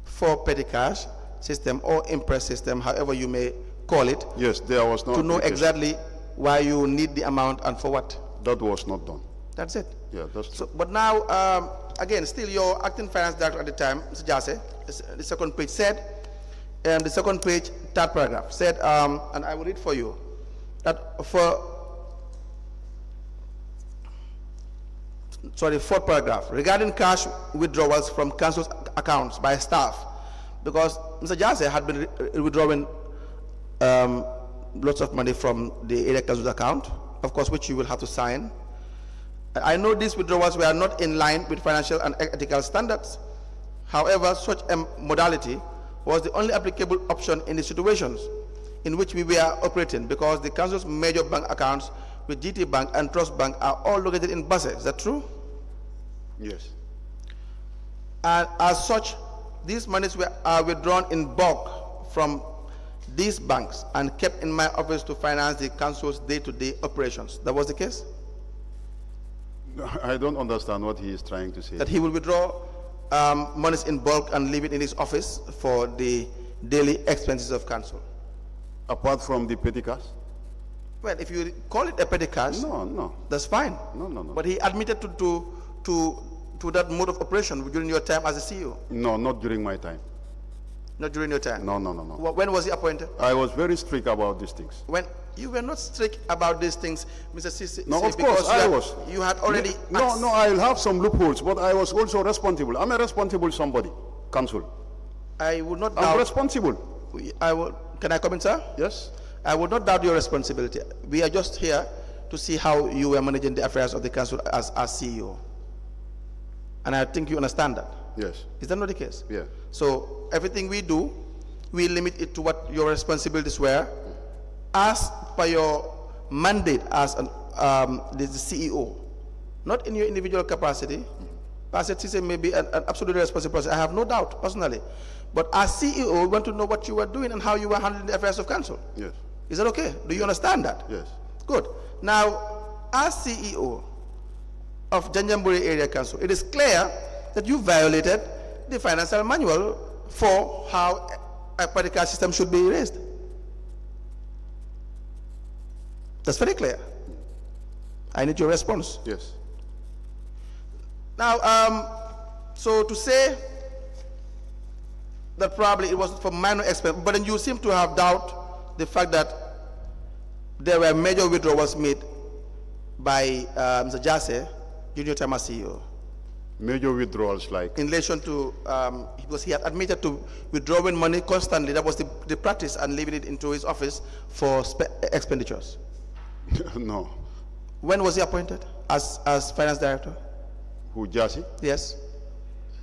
for petty cash system or impress system, however you may call it. Yes, there was no to know exactly why you need the amount and for what. That was not done. That's it. Yeah, that's so. But now, again, still your acting finance director at the time, Mr. Ceesay, the second page said, the second page, third paragraph said, and I will read for you, that fourth paragraph, regarding cash withdrawals from council's accounts by staff, because Mr. Ceesay had been withdrawing lots of money from the area council's account, of course, which you will have to sign. I know these withdrawals were not in line with financial and ethical standards. However, such a modality was the only applicable option in the situations in which we were operating, because the council's major bank accounts with GT Bank and Trust Bank are all located in Basse. Is that true? Yes. And as such, these monies are withdrawn in bulk from these banks and kept in my office to finance the council's day-to-day operations. That was the case? I don't understand what he is trying to say. That he will withdraw monies in bulk and leave it in his office for the daily expenses of council. Apart from the petty cash? Well, if you call it a petty cash, no, that's fine. No. But he admitted to that mode of operation during your time as a CEO. No, not during my time. Not during your time? No. When was he appointed? I was very strict about these things. When you were not strict about these things, Mr. Ceesay. No, of course, I was. You had already... No, I'll have some loopholes, but I was also responsible. I'm a responsible somebody, council. I would not doubt... I'm responsible. Can I come in, sir? Yes. I would not doubt your responsibility. We are just here to see how you were managing the affairs of the council as CEO. And I think you understand that. Yes. Is that not the case? Yeah. So everything we do, we limit it to what your responsibilities were, as per your mandate as the CEO, not in your individual capacity. Pastor Ceesay may be an absolutely responsible person. I have no doubt, personally. But as CEO, we want to know what you were doing and how you were handling the affairs of council. Yes. Is that okay? Do you understand that? Yes. Good. Now, as CEO of Janjanbureh Area Council, it is clear that you violated the financial manual for how a particular system should be raised. That's very clear. I need your response. Yes. Now, so to say that probably it was for minor expense, but then you seem to have doubt the fact that there were major withdrawals made by Mr. Ceesay during your time as CEO. Major withdrawals like? In relation to, because he had admitted to withdrawing money constantly. That was the practice, and leaving it into his office for expenditures. No. When was he appointed as finance director? Who, Ceesay? Yes.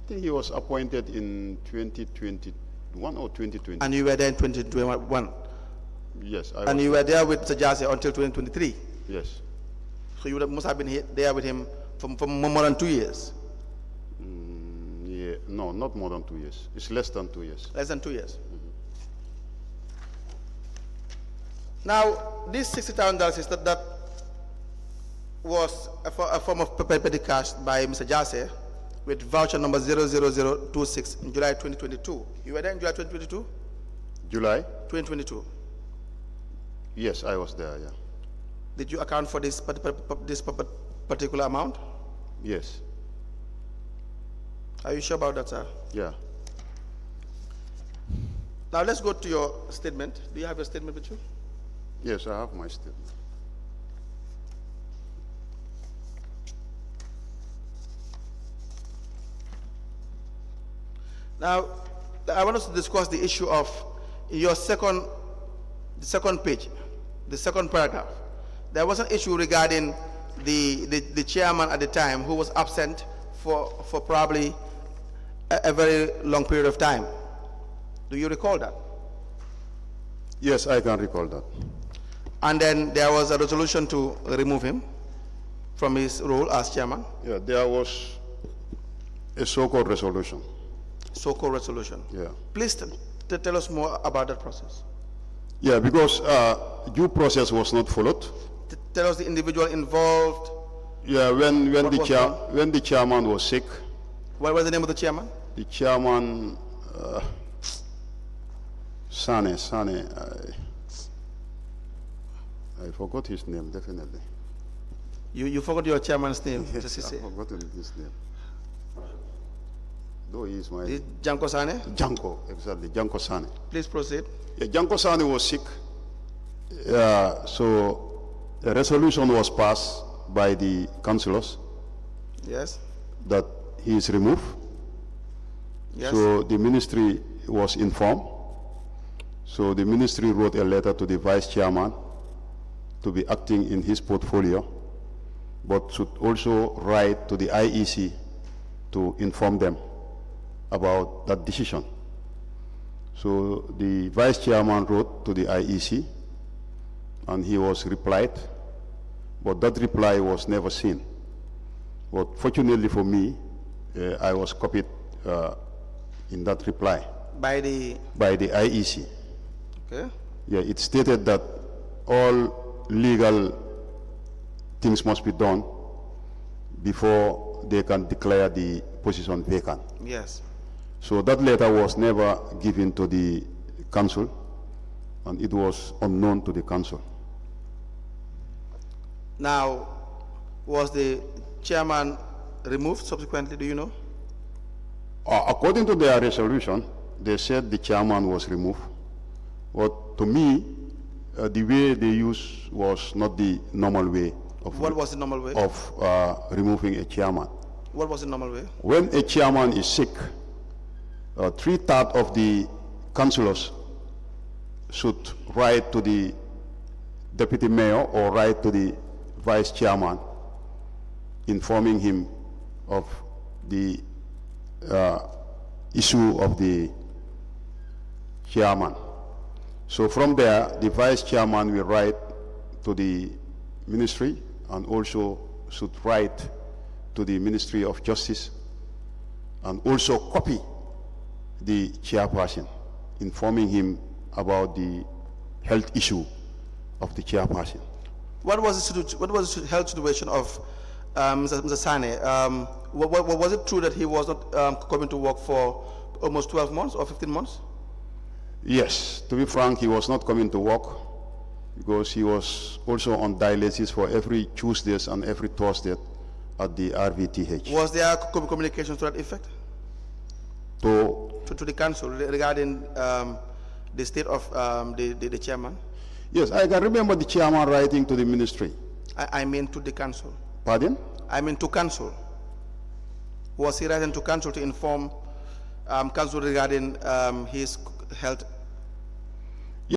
I think he was appointed in 2021 or 2020. And you were there in 2021? Yes. And you were there with Mr. Ceesay until 2023? Yes. So you must have been there with him for more than 2 years? Yeah, no, not more than 2 years. It's less than 2 years. Less than 2 years. Now, this $60,000 is that was a form of petty cash by Mr. Ceesay with voucher number 00026 in July 2022. You were there in July 2022? July? 2022. Yes, I was there, yeah. Did you account for this particular amount? Yes. Are you sure about that, sir? Yeah. Now let's go to your statement. Do you have your statement with you? Yes, I have my statement. Now, I want us to discuss the issue of your the second page, the second paragraph. There was an issue regarding the chairman at the time who was absent for probably a very long period of time. Do you recall that? Yes, I can recall that. And then there was a resolution to remove him from his role as chairman? Yeah, there was a so-called resolution. So-called resolution? Yeah. Please tell us more about that process. Yeah, because due process was not followed. Tell us the individual involved. Yeah, when the chairman was sick. What was the name of the chairman? The chairman, Sane, I forgot his name, definitely. You forgot your chairman's name? Yes, I forgot his name. Though he is my... Janko Sane? Janko, exactly, Janko Sane. Please proceed. Yeah, Janko Sane was sick. So a resolution was passed by the councillors. Yes. That he is removed. Yes. So the ministry was informed. So the ministry wrote a letter to the vice chairman to be acting in his portfolio, but should also write to the IEC to inform them about that decision. So the vice chairman wrote to the IEC and he was replied, but that reply was never seen. But fortunately for me, I was copied in that reply. By the IEC. Okay. Yeah, it stated that all legal things must be done before they can declare the position vacant. Yes. So that letter was never given to the council, and it was unknown to the council. Now, was the chairman removed subsequently, do you know? According to their resolution, they said the chairman was removed. But to me, the way they used was not the normal way. What was the normal way? Of removing a chairman. What was the normal way? When a chairman is sick, 3/3 of the councillors should write to the deputy mayor or write to the vice chairman informing him of the issue of the chairman. So from there, the vice chairman will write to the ministry and also should write to the Ministry of Justice and also copy the chairperson, informing him about the health issue of the chairperson. What was the health situation of Mr. Sane? Was it true that he was not coming to work for almost 12 months or 15 months? Yes, to be frank, he was not coming to work because he was also on dialysis for every Tuesdays and every Thursday at the RVTH. Was there communication to that effect? To the council regarding the state of the chairman? Yes, I can remember the chairman writing to the ministry. I mean to the council. Pardon? I mean to council. Was he writing to council to inform council regarding his health